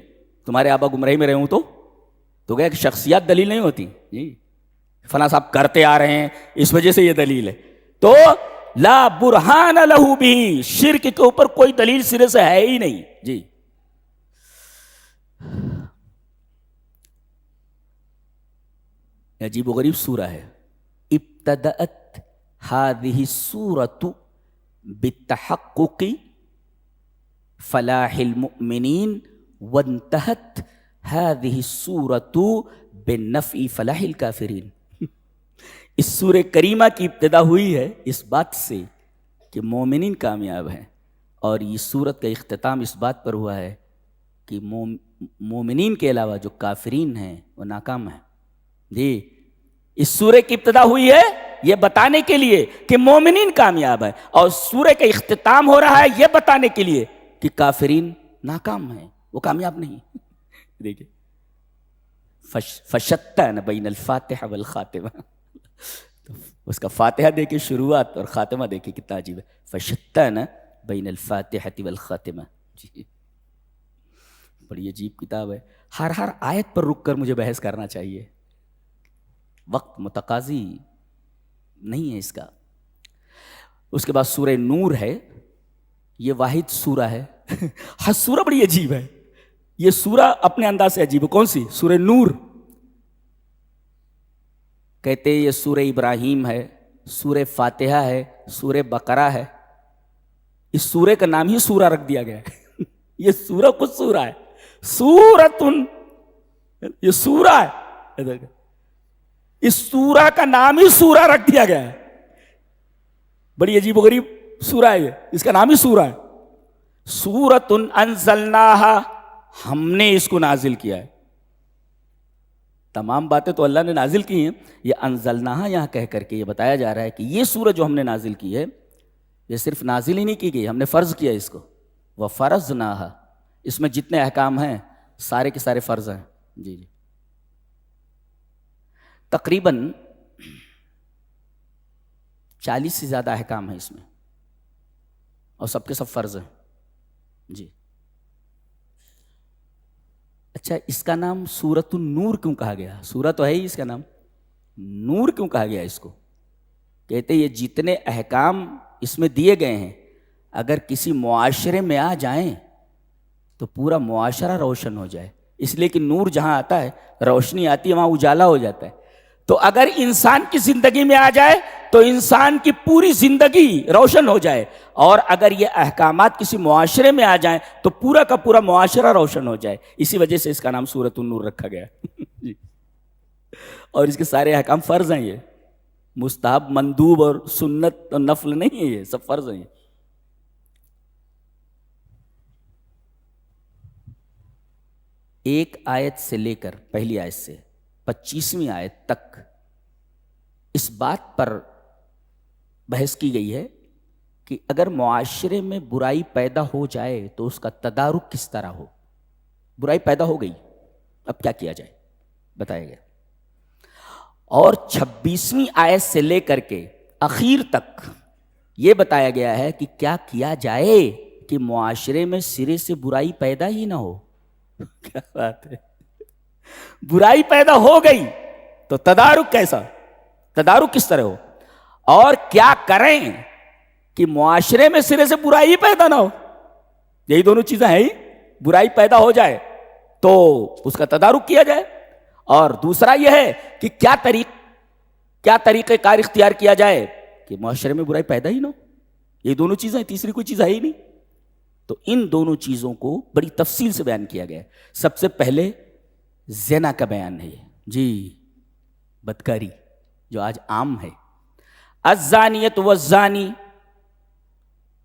[SPEAKER 2] تمہارے آبا گمراہی میں رہے ہوں تو کیا کہ شخصیات دلیل نہیں ہوتی. جی، فلاں صاحب کرتے آ رہے ہیں اس وجہ سے یہ دلیل ہے. تو لا برہان لہ بھی، شرک کے اوپر کوئی دلیل سرے سے ہے ہی نہیں. جی، عجیب و غریب سورہ ہے. ابتدأت هذه السورة بالتحقق فلاح المؤمنین وانتہت هذه السورة بنفع فلاح الکافرین. اس سورہ کریمہ کی ابتدا ہوئی ہے اس بات سے کہ مومنین کامیاب ہیں، اور یہ سورت کا اختتام اس بات پر ہوا ہے کہ مومنین کے علاوہ جو کافرین ہیں وہ ناکام ہیں. جی، اس سورہ کی ابتدا ہوئی ہے یہ بتانے کے لیے کہ مومنین کامیاب ہیں، اور سورہ کا اختتام ہو رہا ہے یہ بتانے کے لیے کہ کافرین ناکام ہیں، وہ کامیاب نہیں. دیکھیں، فشتن بین الفاتحہ والخاتمہ، اس کا فاتحہ دیکھیں شروعات اور خاتمہ دیکھیں کتنا عجیب ہے. فشتن بین الفاتحہ والخاتمہ. جی، بڑی عجیب کتاب ہے. ہر آیت پر رک کر مجھے بحث کرنا چاہیے، وقت متقاضی نہیں ہے اس کا. اس کے بعد سورہ نور ہے، یہ واحد سورہ ہے. ہر سورہ بڑی عجیب ہے، یہ سورہ اپنے انداز سے عجیب ہے. کون سی؟ سورہ نور. کہتے یہ سورہ ابراہیم ہے، سورہ فاتحہ ہے، سورہ بقرہ ہے. اس سورہ کا نام ہی سورہ رکھ دیا گیا ہے. یہ سورہ خود سورہ ہے، سورتن، یہ سورہ ہے. اس سورہ کا نام ہی سورہ رکھ دیا گیا ہے. بڑی عجیب و غریب سورہ ہے یہ، اس کا نام ہی سورہ ہے. سورتن انزلناہا، ہم نے اس کو نازل کیا ہے. تمام باتیں تو اللہ نے نازل کی ہیں، یہ انزلناہا یہاں کہہ کر کے یہ بتایا جا رہا ہے کہ یہ سورہ جو ہم نے نازل کی ہے یہ صرف نازل ہی نہیں کی گئی، ہم نے فرض کیا اس کو. وَفَرَضْنَاهَا، اس میں جتنے احکام ہیں سارے کے سارے فرض ہیں. جی جی، تقریباً 40 سے زیادہ احکام ہیں اس میں، اور سب کے سب فرض ہیں. جی، اچھا، اس کا نام سورۃ النور کیوں کہا گیا؟ سورہ تو ہے ہی، اس کا نام نور کیوں کہا گیا اس کو؟ کہتے یہ جتنے احکام اس میں دیے گئے ہیں اگر کسی معاشرے میں آ جائیں تو پورا معاشرہ روشن ہو جائے. اس لیے کہ نور جہاں آتا ہے، روشنی آتی ہے، وہاں اجالا ہو جاتا ہے. تو اگر انسان کی زندگی میں آ جائے تو انسان کی پوری زندگی روشن ہو جائے، اور اگر یہ احکامات کسی معاشرے میں آ جائیں تو پورا کا پورا معاشرہ روشن ہو جائے. اسی وجہ سے اس کا نام سورۃ النور رکھا گیا. جی، اور اس کے سارے احکام فرض ہیں، یہ مستحب، مندوب اور سنت اور نفل نہیں ہے، یہ سب فرض ہیں. ایک آیت سے لے کر، پہلی آیت سے 25ویں آیت تک اس بات پر بحث کی گئی ہے کہ اگر معاشرے میں برائی پیدا ہو جائے تو اس کا تدارک کس طرح ہو. برائی پیدا ہو گئی، اب کیا کیا جائے بتایا گیا. اور 26ویں آیت سے لے کر کے اخیر تک یہ بتایا گیا ہے کہ کیا کیا جائے کہ معاشرے میں سرے سے برائی پیدا ہی نہ ہو. کیا بات ہے، برائی پیدا ہو گئی تو تدارک کیسا، تدارک کس طرح ہو، اور کیا کریں کہ معاشرے میں سرے سے برائی پیدا نہ ہو. یہی دونوں چیزیں ہیں ہی. برائی پیدا ہو جائے تو اس کا تدارک کیا جائے، اور دوسرا یہ ہے کہ کیا طریقہ کار اختیار کیا جائے کہ معاشرے میں برائی پیدا ہی نہ ہو. یہ دونوں چیزیں، تیسری کوئی چیز ہے ہی نہیں. تو ان دونوں چیزوں کو بڑی تفصیل سے بیان کیا گیا. سب سے پہلے زنا کا بیان ہے. جی، بدکاری جو آج عام ہے. الزانیۃ والزانی،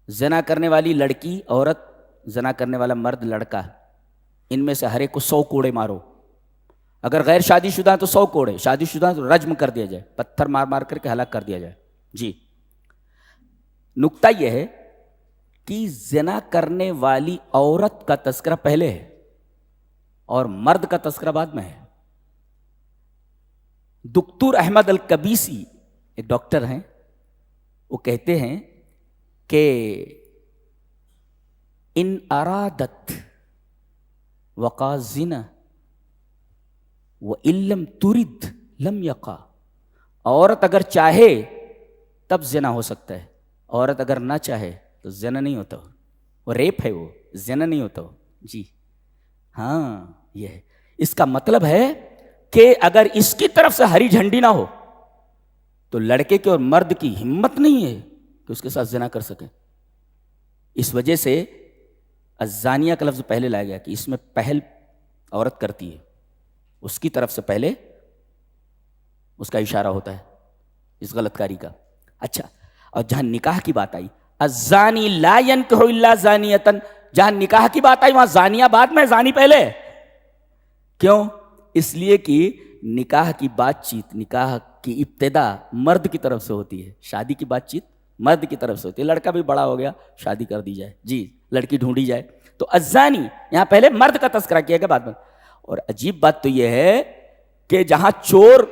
[SPEAKER 2] زنا کرنے والی لڑکی عورت، زنا کرنے والا مرد لڑکا، ان میں سے ہر ایک کو 100 کوڑے مارو. اگر غیر شادی شدہ ہیں تو 100 کوڑے، شادی شدہ ہیں تو رجم کر دیا جائے، پتھر مار مار کر کے ہلاک کر دیا جائے. جی، نکتہ یہ ہے کہ زنا کرنے والی عورت کا تذکرہ پہلے ہے اور مرد کا تذکرہ بعد میں ہے. دکتور احمد الکبیسی ایک ڈاکٹر ہیں، وہ کہتے ہیں کہ ان ارادت وقع الزنا وان لم ترد لم یقع. عورت اگر چاہے تب زنا ہو سکتا ہے، عورت اگر نہ چاہے تو زنا نہیں ہوتا. وہ ریپ ہے، وہ زنا نہیں ہوتا. جی ہاں، یہ ہے. اس کا مطلب ہے کہ اگر اس کی طرف سے ہری جھنڈی نہ ہو تو لڑکے کے اور مرد کی ہمت نہیں ہے کہ اس کے ساتھ زنا کر سکے. اس وجہ سے الزانیہ کا لفظ پہلے لایا گیا کہ اس میں پہل عورت کرتی ہے، اس کی طرف سے پہلے اس کا اشارہ ہوتا ہے اس غلط کاری کا. اچھا، اور جہاں نکاح کی بات آئی، الزانی لا ينکح الا زانیۃ، جہاں نکاح کی بات آئی وہاں زانیہ بعد میں، زانی پہلے. کیوں؟ اس لیے کہ نکاح کی بات چیت، نکاح کی ابتدا مرد کی طرف سے ہوتی ہے، شادی کی بات چیت مرد کی طرف سے ہوتی ہے. لڑکا بھی بڑا ہو گیا، شادی کر دی جائے، جی لڑکی ڈھونڈی جائے. تو الزانی یہاں پہلے مرد کا تذکرہ کیا گیا بعد میں. اور عجیب بات تو یہ ہے کہ جہاں چور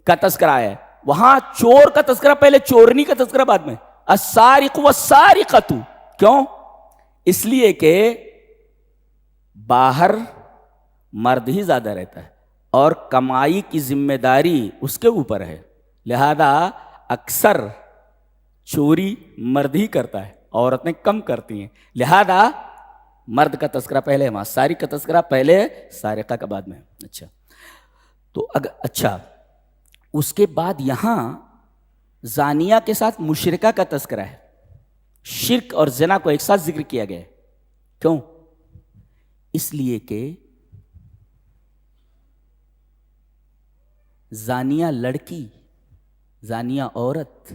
[SPEAKER 2] کا تذکرہ ہے وہاں چور کا تذکرہ پہلے، چورنی کا تذکرہ بعد میں. السارق والسارقۃ، کیوں؟ اس لیے کہ باہر مرد ہی زیادہ رہتا ہے اور کمائی کی ذمہ داری اس کے اوپر ہے، لہذا اکثر چوری مرد ہی کرتا ہے، عورتیں کم کرتی ہیں. لہذا مرد کا تذکرہ پہلے ہے وہاں، سارق کا تذکرہ پہلے ہے، سارقہ کا بعد میں. اچھا، تو اچھا اس کے بعد یہاں زانیہ کے ساتھ مشرکہ کا تذکرہ ہے. شرک اور زنا کو ایک ساتھ ذکر کیا گیا ہے. کیوں؟ اس لیے کہ زانیہ لڑکی، زانیہ عورت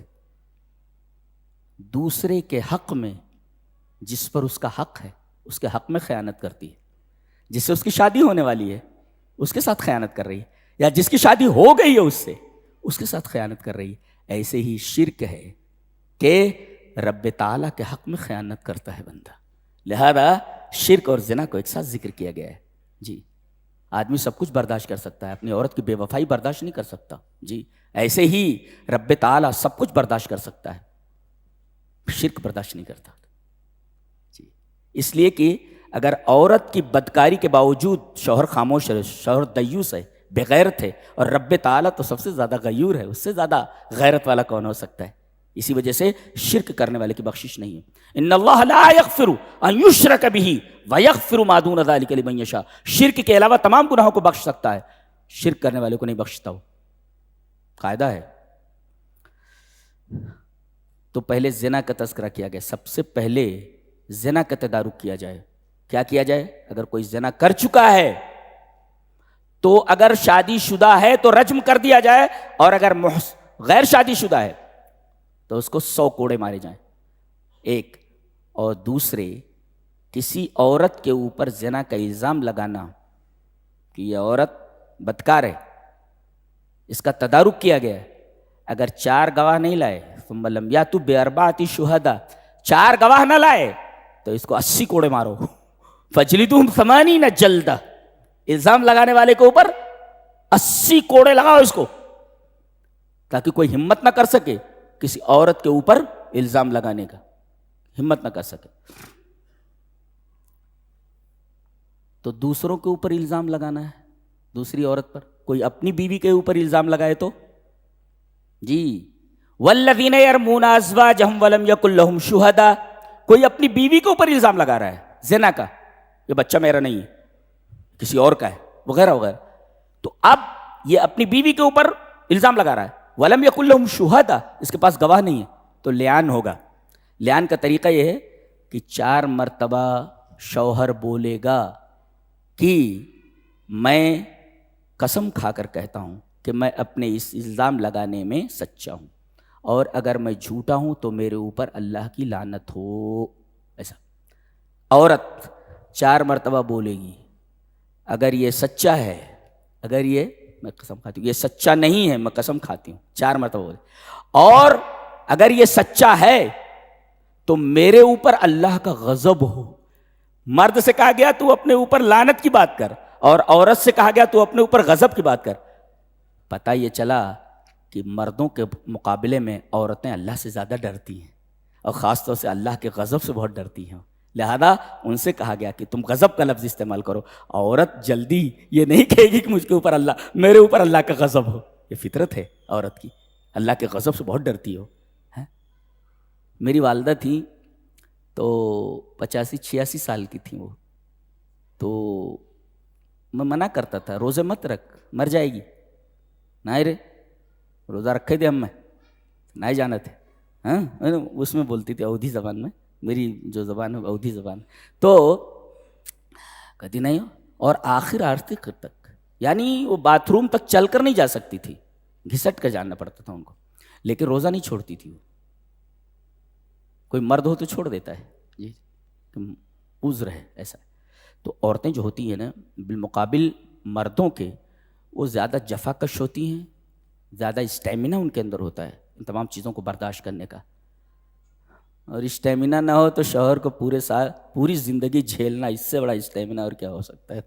[SPEAKER 2] دوسرے کے حق میں، جس پر اس کا حق ہے اس کے حق میں خیانت کرتی ہے. جس سے اس کی شادی ہونے والی ہے اس کے ساتھ خیانت کر رہی ہے، یا جس کی شادی ہو گئی ہے اس کے ساتھ خیانت کر رہی ہے. ایسے ہی شرک ہے کہ رب تعالیٰ کے حق میں خیانت کرتا ہے بندہ، لہذا شرک اور زنا کو ایک ساتھ ذکر کیا گیا ہے. جی آدمی سب کچھ برداشت کر سکتا ہے، اپنی عورت کی بے وفائی برداشت نہیں کر سکتا. جی ایسے ہی رب تعالیٰ سب کچھ برداشت کر سکتا ہے، شرک برداشت نہیں کرتا. جی اس لیے کہ اگر عورت کی بدکاری کے باوجود شوہر خاموش ہے، شوہر دیوس ہے، بے غیرت ہے، اور رب تعالیٰ تو سب سے زیادہ غیور ہے، اس سے زیادہ غیرت والا کون ہو سکتا ہے؟ اسی وجہ سے شرک کرنے والے کی بخشش نہیں ہے. ان اللہ لا یغفر ان یشرک بہ ویغفر ما دون ذلک لمن یشاء. شرک کے علاوہ تمام گناہوں کو بخش سکتا ہے، شرک کرنے والے کو نہیں بخشتا. ہو قاعدہ ہے. تو پہلے زنا کا تذکرہ کیا گیا، سب سے پہلے زنا کا تدارک کیا جائے. کیا کیا جائے؟ اگر کوئی زنا کر چکا ہے تو اگر شادی شدہ ہے تو رجم کر دیا جائے، اور اگر غیر شادی شدہ ہے تو اس کو 100 کوڑے مارے جائیں. ایک. اور دوسرے، کسی عورت کے اوپر زنا کا الزام لگانا کہ یہ عورت بدکار ہے، اس کا تدارک کیا گیا ہے. اگر 4 گواہ نہیں لائے، ثم لم یاتوا باربعۃ شہداء، 4 گواہ نہ لائے تو اس کو 80 کوڑے مارو. فجلدوہم 80 جلدہ. الزام لگانے والے کے اوپر 80 کوڑے لگاؤ اس کو، تاکہ کوئی ہمت نہ کر سکے کسی عورت کے اوپر الزام لگانے کا، ہمت نہ کر سکے. تو دوسروں کے اوپر الزام لگانا ہے، دوسری عورت پر. کوئی اپنی بیوی کے اوپر الزام لگائے تو جی والذین یرمون ازواجہم ولم یکن لہم شہداء. کوئی اپنی بیوی کے اوپر الزام لگا رہا ہے زنا کا، یہ بچہ میرا نہیں ہے، کسی اور کا ہے، وغیرہ وغیرہ. تو اب یہ اپنی بیوی کے اوپر الزام لگا رہا ہے، ولم یکن لہم شہداء، اس کے پاس گواہ نہیں ہے، تو لعان ہوگا. لعان کا طریقہ یہ ہے کہ 4 مرتبہ شوہر بولے گا کہ میں قسم کھا کر کہتا ہوں کہ میں اپنے اس الزام لگانے میں سچا ہوں، اور اگر میں جھوٹا ہوں تو میرے اوپر اللہ کی لعنت ہو. ایسا عورت 4 مرتبہ بولے گی. اگر یہ سچا ہے، اگر یہ میں قسم کھاتی ہوں، یہ سچا نہیں ہے میں قسم کھاتی ہوں، 4 مرتبہ بولے. اور اگر یہ سچا ہے تو میرے اوپر اللہ کا غضب ہو. مرد سے کہا گیا تو اپنے اوپر لعنت کی بات کر، اور عورت سے کہا گیا تو اپنے اوپر غضب کی بات کر. پتہ یہ چلا کہ مردوں کے مقابلے میں عورتیں اللہ سے زیادہ ڈرتی ہیں، اور خاص طور سے اللہ کے غضب سے بہت ڈرتی ہیں. لہذا ان سے کہا گیا کہ تم غضب کا لفظ استعمال کرو. عورت جلدی یہ نہیں کہے گی کہ مجھ کے اوپر میرے اوپر اللہ کا غضب ہو. یہ فطرت ہے عورت کی، اللہ کے غضب سے بہت ڈرتی ہو. میری والدہ تھیں تو 85-86 سال کی تھیں وہ. تو میں منع کرتا تھا روزے مت رکھ، مر جائے گی. نہیں رے روزہ رکھے تھے ہم میں نہیں جانا تھے. ہاں اس میں بولتی تھی اودھی زبان میں، میری جو زبان ہے اودھی زبان. تو کہتی نہیں. اور آخر تک یعنی وہ باتھ روم تک چل کر نہیں جا سکتی تھی, گھسٹ کر جانا پڑتا تھا ان کو, لیکن روزہ نہیں چھوڑتی تھی وہ. کوئی مرد ہو تو چھوڑ دیتا ہے جی, عذر ہے ایسا. تو عورتیں جو ہوتی ہیں نا بالمقابل مردوں کے, وہ زیادہ جفا کش ہوتی ہیں, زیادہ اسٹیمنا ان کے اندر ہوتا ہے ان تمام چیزوں کو برداشت کرنے کا. اور اسٹیمنا نہ ہو تو شوہر کو پوری زندگی جھیلنا, اس سے بڑا اسٹیمنا اور کیا ہو سکتا ہے.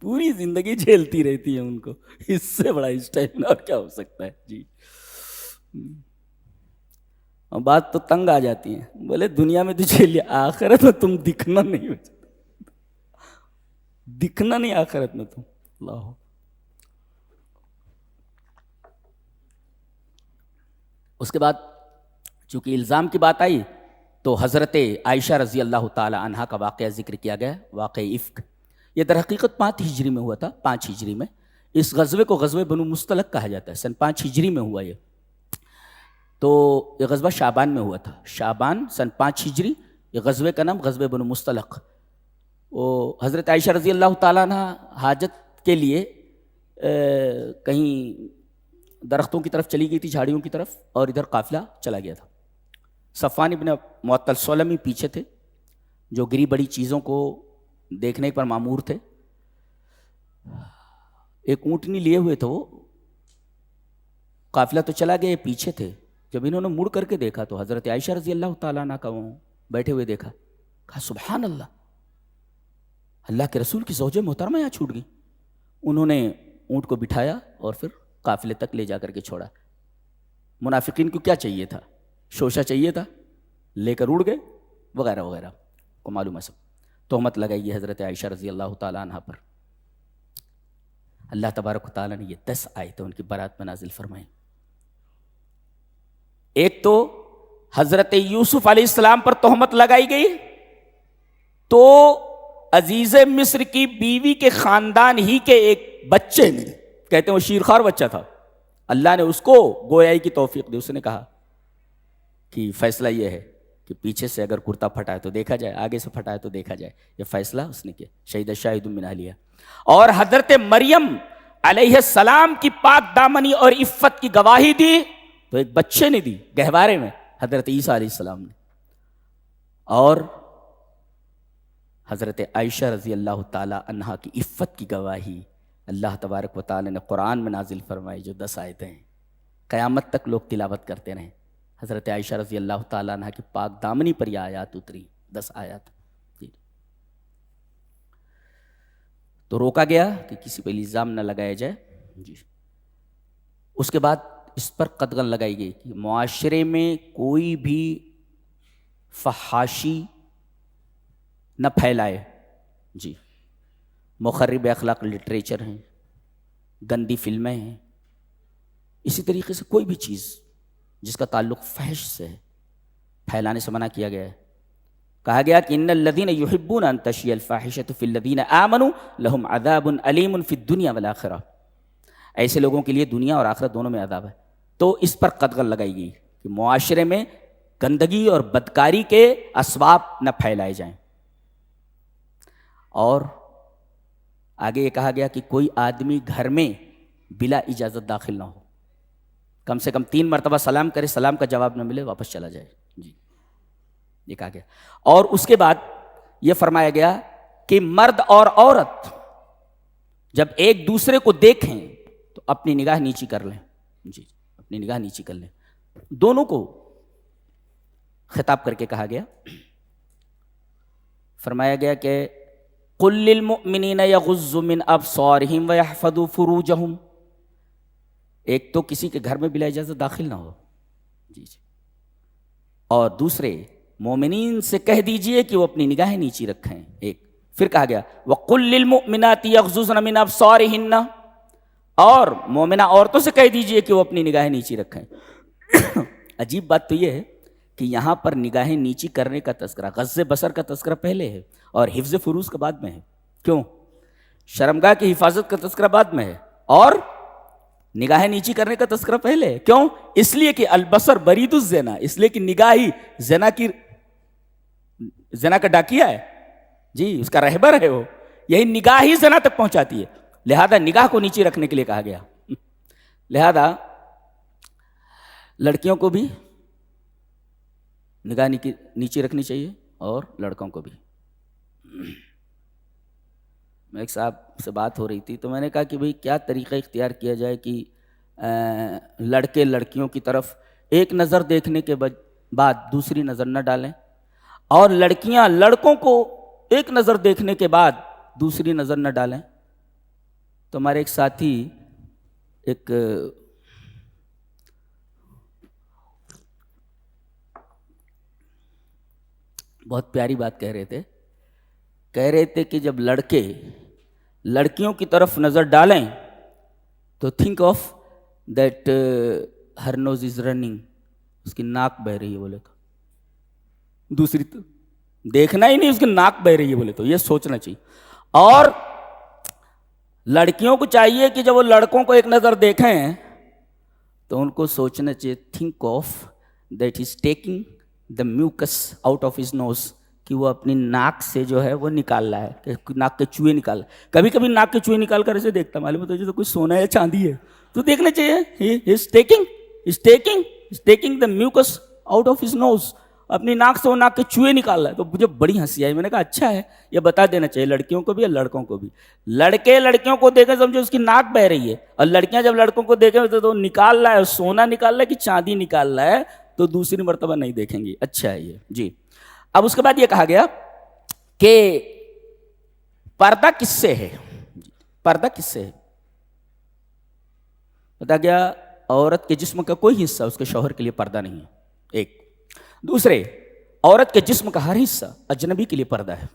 [SPEAKER 2] پوری زندگی جھیلتی رہتی ہے ان کو, اس سے بڑا اسٹیمنا اور کیا ہو سکتا ہے جی. اور بات تو تنگ آ جاتی ہے, بولے دنیا میں تو جھیل, آخرت میں تم دکھنا نہیں, دکھنا نہیں آخرت میں تم. اللہ. اس کے بعد چونکہ الزام کی بات آئی تو حضرت عائشہ رضی اللہ تعالی عنہا کا واقعہ ذکر کیا گیا, واقعہ افک. یہ در حقیقت 5 ہجری میں ہوا تھا, 5 ہجری میں. اس غزوے کو غزوہ بنو مستلق کہا جاتا ہے, سن 5 ہجری میں ہوا یہ. تو یہ غزوہ شعبان میں ہوا تھا, شعبان سن 5 ہجری. یہ غزوے کا نام غزوہ بنو مستلق. وہ حضرت عائشہ رضی اللہ تعالیٰ عنہ حاجت کے لیے کہیں درختوں کی طرف چلی گئی تھی, جھاڑیوں کی طرف, اور ادھر قافلہ چلا گیا تھا. صفوان ابن معطل سلمی پیچھے تھے, جو گری بڑی چیزوں کو دیکھنے پر مامور تھے. ایک اونٹنی لیے ہوئے تھے وہ, قافلہ تو چلا گیا, پیچھے تھے. جب انہوں نے مڑ کر کے دیکھا تو حضرت عائشہ رضی اللہ تعالیٰ عنہ کا وہ بیٹھے ہوئے دیکھا. کہا سبحان اللہ, اللہ کے رسول کی زوج محترمہ یہاں چھوٹ گئی. انہوں نے اونٹ کو بٹھایا اور پھر قافلے تک لے جا کر کے چھوڑا. منافقین کو کیا چاہیے تھا, شوشہ چاہیے تھا, لے کر اڑ گئے وغیرہ وغیرہ, کو معلوم ہے سب. تہمت لگائی ہے حضرت عائشہ رضی اللہ تعالیٰ عنہ پر. اللہ تبارک و تعالیٰ نے یہ 10 آیتیں ان کی برات میں نازل فرمائیں. ایک تو حضرت یوسف علیہ السلام پر تہمت لگائی گئی, تو عزیز مصر کی بیوی کے خاندان ہی کے ایک بچے نے, کہتے ہیں وہ شیرخوار بچہ تھا, اللہ نے اس کو گویائی کی توفیق دی. اس نے کہا کہ فیصلہ یہ ہے کہ پیچھے سے اگر کرتا پھٹا ہے تو دیکھا جائے, آگے سے پھٹا ہے تو دیکھا جائے. یہ فیصلہ اس نے کیا. شہید شاہد من اہلیہ. اور حضرت مریم علیہ السلام کی پاک دامنی اور عفت کی گواہی دی تو ایک بچے نے دی گہوارے میں, حضرت عیسیٰ علیہ السلام نے. اور حضرت عائشہ رضی اللہ تعالی عنہا کی عفت کی گواہی اللہ تبارک و تعالی نے قرآن میں نازل فرمائی, جو 10 آیتیں ہیں, قیامت تک لوگ تلاوت کرتے رہیں. حضرت عائشہ رضی اللہ تعالی عنہا کی پاک دامنی پر یہ آیات اتری, 10 آیات. تو روکا گیا کہ کسی پہ الزام نہ لگایا جائے جی. اس کے بعد اس پر قدغن لگائی گئی کہ معاشرے میں کوئی بھی فحاشی نہ پھیلائے جی. مخرب اخلاق لٹریچر ہیں, گندی فلمیں ہیں, اسی طریقے سے کوئی بھی چیز جس کا تعلق فحش سے ہے پھیلانے سے منع کیا گیا ہے. کہا گیا کہ ان الذین یحبون ان تشیع الفاحشۃ فی الذین آمنوا لہم عذاب علیم فی الدنیا والآخرہ. ایسے لوگوں کے لیے دنیا اور آخرت دونوں میں عذاب ہے. تو اس پر قدغن لگائی گئی کہ معاشرے میں گندگی اور بدکاری کے اسباب نہ پھیلائے جائیں. اور آگے یہ کہا گیا کہ کوئی آدمی گھر میں بلا اجازت داخل نہ ہو, کم سے کم 3 مرتبہ سلام کرے, سلام کا جواب نہ ملے واپس چلا جائے جی, یہ کہا گیا. اور اس کے بعد یہ فرمایا گیا کہ مرد اور عورت جب ایک دوسرے کو دیکھیں تو اپنی نگاہ نیچی کر لیں جی, اپنی نگاہ نیچی کر لیں. دونوں کو خطاب کر کے کہا گیا, فرمایا گیا کہ قل للمؤمنین یغضوا من ابصارہم ویحفظوا فروجہم. ایک تو کسی کے گھر میں بلا اجازت داخل نہ ہو جی, اور دوسرے مومنین سے کہہ دیجئے کہ وہ اپنی نگاہیں نیچی رکھیں. ایک پھر کہا گیا وقل للمؤمنات یغضضن من ابصارہن, اور مومنہ عورتوں سے کہہ دیجئے کہ وہ اپنی نگاہیں نیچی رکھیں. عجیب بات تو یہ ہے کہ یہاں پر نگاہیں نیچی کرنے کا تذکرہ, غض بصر کا تذکرہ پہلے ہے اور حفظ فروج کا بعد میں ہے. کیوں؟ شرمگاہ کی حفاظت کا تذکرہ بعد میں ہے اور نگاہیں نیچی کرنے کا تذکرہ پہلے. کیوں؟ اس لیے کہ البصر برید الزنا، اس لیے کہ نگاہ ہی زنا کا ڈاکیا ہے جی، اس کا رہبر ہے وہ. یہی نگاہ ہی زنا تک پہنچاتی ہے. لہذا نگاہ کو نیچی رکھنے کے لیے کہا گیا. لہذا لڑکیوں کو بھی نگاہ نیچی رکھنی چاہیے اور لڑکوں کو بھی. میں ایک صاحب سے بات ہو رہی تھی تو میں نے کہا کہ بھئی کیا طریقہ اختیار کیا جائے کہ لڑکے لڑکیوں کی طرف ایک نظر دیکھنے کے بعد دوسری نظر نہ ڈالیں، اور لڑکیاں لڑکوں کو ایک نظر دیکھنے کے بعد دوسری نظر نہ ڈالیں. تو ہمارے ایک ساتھی ایک بہت پیاری بات کہہ رہے تھے کہ جب لڑکے لڑکیوں کی طرف نظر ڈالیں تو think of that her nose is running, اس کی ناک بہہ رہی ہے بولے تو. دوسری تو دیکھنا ہی نہیں، اس کی ناک بہہ رہی ہے بولے تو، یہ سوچنا چاہیے. اور لڑکیوں کو چاہیے کہ جب وہ لڑکوں کو ایک نظر دیکھیں تو ان کو سوچنا چاہیے think of that is taking the mucus out of his nose, کہ وہ اپنی ناک سے جو ہے وہ نکال رہا ہے، کہ ناک کے چوہے نکال. کبھی کبھی ناک کے چوہے نکال کر ایسے دیکھتا، معلوم ہوتا ہے جیسے کوئی سونا یا چاندی ہے، تو دیکھنا چاہیے taking the mucus out of his nose, اپنی ناک سے وہ ناک کے چوہے نکال رہا ہے. تو مجھے بڑی ہنسی آئی. میں نے کہا اچھا ہے، یہ بتا دینا چاہیے لڑکیوں کو بھی اور لڑکوں کو بھی. لڑکے لڑکیوں کو دیکھیں سمجھو اس کی ناک بہ رہی ہے، اور لڑکیاں جب لڑکوں کو دیکھیں تو نکال رہا ہے، سونا نکال رہا ہے کہ چاندی نکال رہا ہے، تو دوسری مرتبہ نہیں دیکھیں گی. اچھا ہے یہ جی. اب اس کے بعد یہ کہا گیا کہ پردہ کس سے ہے؟ پردہ کس سے ہے؟ بتا گیا عورت کے جسم کا کوئی حصہ اس کے شوہر کے لیے پردہ نہیں ہے. ایک دوسرے، عورت کے جسم کا ہر حصہ اجنبی کے لیے پردہ ہے.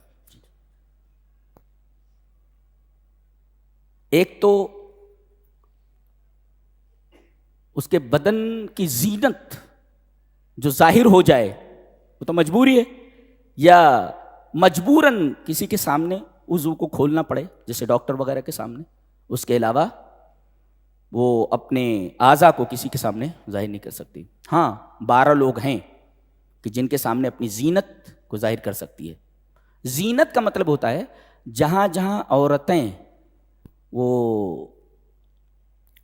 [SPEAKER 2] ایک تو اس کے بدن کی زینت جو ظاہر ہو جائے وہ تو مجبوری ہے، یا مجبوراً کسی کے سامنے عضو کو کھولنا پڑے جیسے ڈاکٹر وغیرہ کے سامنے. اس کے علاوہ وہ اپنے اعضاء کو کسی کے سامنے ظاہر نہیں کر سکتی. ہاں 12 لوگ ہیں کہ جن کے سامنے اپنی زینت کو ظاہر کر سکتی ہے. زینت کا مطلب ہوتا ہے جہاں جہاں عورتیں وہ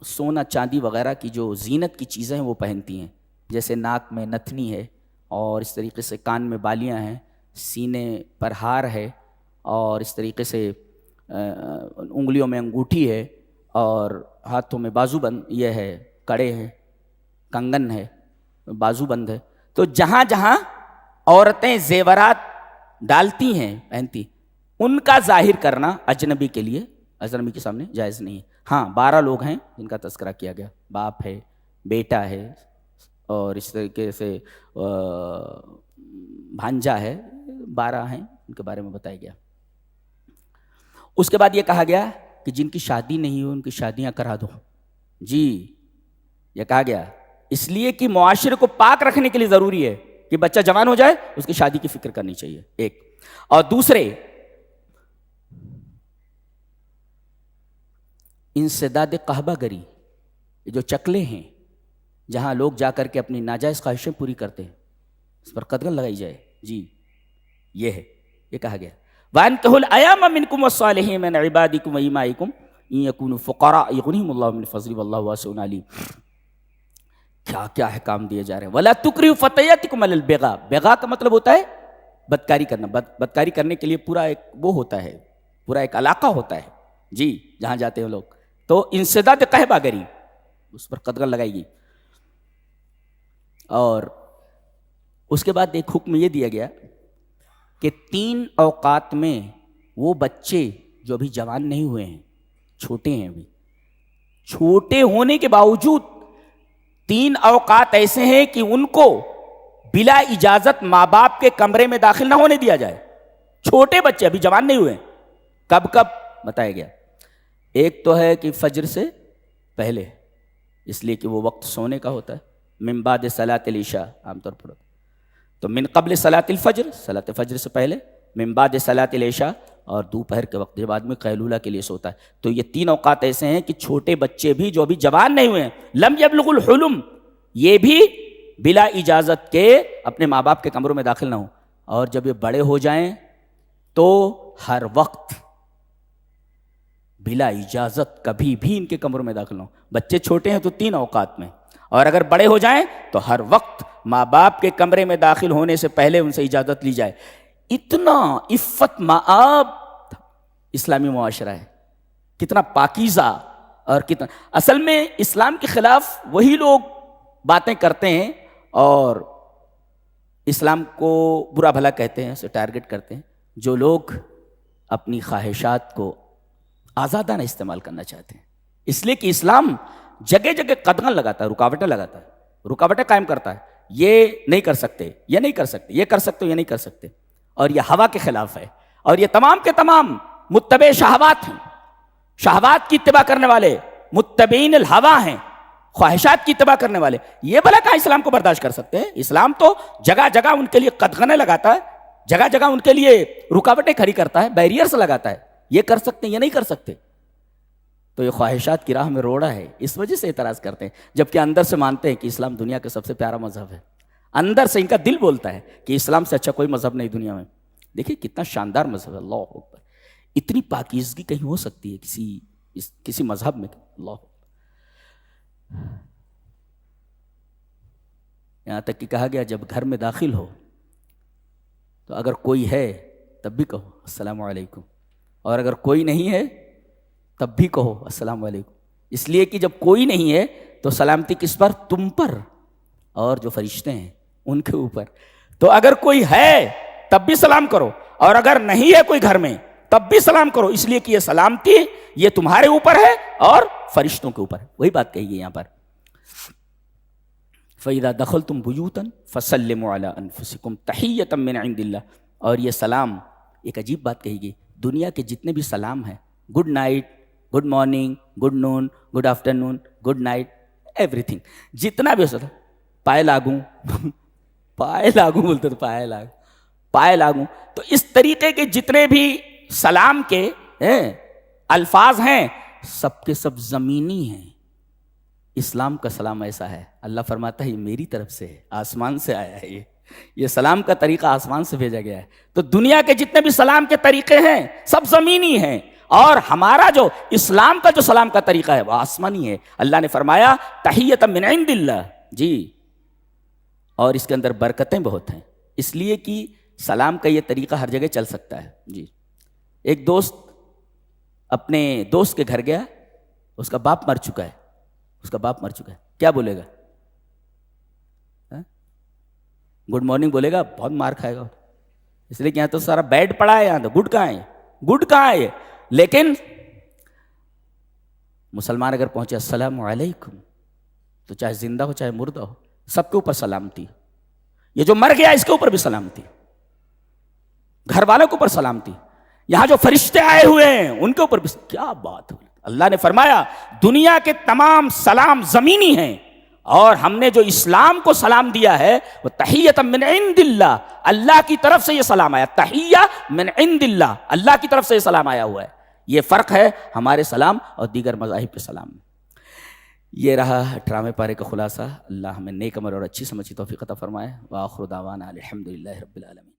[SPEAKER 2] سونا چاندی وغیرہ کی جو زینت کی چیزیں ہیں وہ پہنتی ہیں، جیسے ناک میں نتھنی ہے، اور اس طریقے سے کان میں بالیاں ہیں، سینے پر ہار ہے، اور اس طریقے سے انگلیوں میں انگوٹھی ہے، اور ہاتھوں میں بازو بند یہ ہے، کڑے ہیں، کنگن ہے، بازو بند ہے. تو جہاں جہاں عورتیں زیورات ڈالتی ہیں پہنتی، ان کا ظاہر کرنا اجنبی کے لیے، اجنبی کے سامنے جائز نہیں ہے. ہاں 12 لوگ ہیں جن کا تذکرہ کیا گیا، باپ ہے، بیٹا ہے، اور اس طریقے سے بھانجا ہے، 12 ہیں ان کے بارے میں بتایا گیا. اس کے بعد یہ کہا گیا کہ جن کی شادی نہیں ہوئی ان کی شادیاں کرا دو. جی یہ کہا گیا اس لیے کہ معاشرے کو پاک رکھنے کے لیے ضروری ہے کہ بچہ جوان ہو جائے اس کی شادی کی فکر کرنی چاہیے. ایک اور دوسرے، انسداد قحبہ گری، جو چکلے ہیں جہاں لوگ جا کر کے اپنی ناجائز خواہشیں پوری کرتے ہیں، اس پر قدغن لگائی جائے. جی یہ ہے، یہ کہا گیا وَأَنكِحُوا الْأَيَامَ مِنكُمْ وَالصَّالِحِينَ مِنْ عِبَادِكُمْ وَإِمَائِكُمْ إِنْ يَكُونُوا فُقَرَاءَ يُغْنِهِمُ اللَّهُ مِنْ فَضْلِهِ وَاللَّهُ وَاسِعٌ عَلِيمٌ. کیا کیا احکام دیے جا رہے ہیں. وَلَا تُكْرِهُوا فَتَيَاتِكُمْ عَلَى الْبِغَاءِ. بغا کا مطلب ہوتا ہے بدکاری کرنا. بدکاری کرنے کے لیے پورا ایک وہ ہوتا ہے، پورا ایک علاقہ ہوتا ہے جی جہاں جاتے ہیں لوگ. تو انسداد قحبہ گری اس پر قدغن لگائی گئی. اور اس کے بعد ایک حکم یہ دیا گیا کہ 3 اوقات میں وہ بچے جو ابھی جوان نہیں ہوئے ہیں، چھوٹے ہیں، ابھی چھوٹے ہونے کے باوجود 3 اوقات ایسے ہیں کہ ان کو بلا اجازت ماں باپ کے کمرے میں داخل نہ ہونے دیا جائے. چھوٹے بچے ابھی جوان نہیں ہوئے ہیں. کب کب بتایا گیا؟ ایک تو ہے کہ فجر سے پہلے، اس لیے کہ وہ وقت سونے کا ہوتا ہے. من بعد صلاۃ العشاء عام طور پر، تو من قبل صلاۃ الفجر، صلاۃ فجر سے پہلے، من بعد صلاۃ العشاء اور دوپہر کے وقت جب آدمی قیلولہ کے لیے سوتا ہے. تو یہ 3 اوقات ایسے ہیں کہ چھوٹے بچے بھی جو ابھی جوان نہیں ہوئے ہیں، لم یبلغ الحلم، یہ بھی بلا اجازت کے اپنے ماں باپ کے کمروں میں داخل نہ ہوں. اور جب یہ بڑے ہو جائیں تو ہر وقت بلا اجازت کبھی بھی ان کے کمروں میں داخل نہ ہوں. بچے چھوٹے ہیں تو 3 اوقات میں، اور اگر بڑے ہو جائیں تو ہر وقت ماں باپ کے کمرے میں داخل ہونے سے پہلے ان سے اجازت لی جائے. اتنا عفت مآب اسلامی معاشرہ ہے، کتنا پاکیزہ، اور کتنا اصل میں اسلام کے خلاف وہی لوگ باتیں کرتے ہیں اور اسلام کو برا بھلا کہتے ہیں، اسے ٹارگٹ کرتے ہیں، جو لوگ اپنی خواہشات کو آزادانہ استعمال کرنا چاہتے ہیں. اس لیے کہ اسلام جگہ جگہ قدغن لگاتا ہے، رکاوٹیں لگاتا ہے، رکاوٹیں قائم کرتا ہے. یہ نہیں کر سکتے، یہ نہیں کر سکتے، یہ کر سکتے، یہ نہیں کر سکتے. اور یہ ہوا کے خلاف ہے، اور یہ تمام کے تمام متبع شہوات ہیں، شہوات کی اتباع کرنے والے، متبعین الہوا ہیں، خواہشات کی اتباع کرنے والے. یہ بھلا کہاں اسلام کو برداشت کر سکتے ہیں؟ اسلام تو جگہ جگہ ان کے لیے قدغنیں لگاتا ہے، جگہ جگہ ان کے لیے رکاوٹیں کھڑی کرتا ہے، بیریئرز لگاتا ہے. یہ کر سکتے ہیں، یہ نہیں کر سکتے. تو یہ خواہشات کی راہ میں روڑا ہے، اس وجہ سے اعتراض کرتے ہیں، جبکہ اندر سے مانتے ہیں کہ اسلام دنیا کا سب سے پیارا مذہب ہے. اندر سے ان کا دل بولتا ہے کہ اسلام سے اچھا کوئی مذہب نہیں دنیا میں. دیکھیے کتنا شاندار مذہب ہے، اللہ اکبر. اتنی پاکیزگی کہیں ہو سکتی ہے کسی مذہب میں؟ اللہ اکبر. یہاں تک کہ کہا گیا جب گھر میں داخل ہو تو اگر کوئی ہے تب بھی کہو السلام علیکم، اور اگر کوئی نہیں ہے تب بھی کہو السلام علیکم. اس لیے کہ جب کوئی نہیں ہے تو سلامتی کس پر؟ تم پر اور جو فرشتے ہیں ان کے اوپر. تو اگر کوئی ہے تب بھی سلام کرو، اور اگر نہیں ہے کوئی گھر میں تب بھی سلام کرو، اس لیے کہ یہ سلامتی یہ تمہارے اوپر ہے اور فرشتوں کے اوپر ہے. وہی بات کہی گئی یہاں پر. فَإِذَا دَخَلْتُمْ بُيُوتًا فَسَلِّمُوا عَلَىٰ أَنفُسِكُمْ تَحِيَّةً مِّنْ عِندِ اللَّهِ. اور یہ سلام ایک عجیب بات کہی گئی. دنیا کے جتنے بھی سلام ہیں، good night, good morning, good noon, good afternoon, good night, everything, جتنا بھی ہو سکتا، پائے لاگوں پائے لاگوں بولتے تو پائے لاگوں. تو اس طریقے کے جتنے بھی سلام کے الفاظ ہیں سب کے سب زمینی ہیں. اسلام کا سلام ایسا ہے، اللہ فرماتا ہے یہ میری طرف سے ہے، آسمان سے آیا ہے. یہ سلام کا طریقہ آسمان سے بھیجا گیا ہے. تو دنیا کے جتنے بھی سلام کے طریقے ہیں سب زمینی ہیں، اور ہمارا جو اسلام کا جو سلام کا طریقہ ہے وہ آسمانی ہے. اللہ نے فرمایا تحیۃ من عند اللہ، جی، اور اس کے اندر برکتیں بہت ہیں، اس لیے کہ سلام کا یہ طریقہ ہر جگہ چل سکتا ہے. جی، ایک دوست اپنے دوست کے گھر گیا، اس کا باپ مر چکا ہے، کیا بولے گا؟ گڈ مارننگ بولے گا، بہت مار کھائے گا، اس لیے کہ یہاں تو سارا بیڈ پڑا ہے، یہاں تو گڈ کہاں ہے. لیکن مسلمان اگر پہنچے السلام علیکم تو چاہے زندہ ہو چاہے مردہ ہو سب کے اوپر سلامتی. یہ جو مر گیا اس کے اوپر بھی سلامتی، گھر والوں کے اوپر سلامتی، یہاں جو فرشتے آئے ہوئے ہیں ان کے اوپر بھی. کیا بات ہے! اللہ نے فرمایا دنیا کے تمام سلام زمینی ہیں، اور ہم نے جو اسلام کو سلام دیا ہے وہ تحیۃ من عند اللہ، اللہ کی طرف سے یہ سلام آیا. تحیہ من عند اللہ، اللہ کی طرف سے یہ سلام آیا ہوا ہے. یہ فرق ہے ہمارے سلام اور دیگر مذاہب کے سلام میں. یہ رہا 18ویں پارے کا خلاصہ. اللہ ہمیں نیک عمل اور اچھی سمجھ کی توفیق عطا فرمائے. وآخر دعوانا الحمدللہ رب العالمین.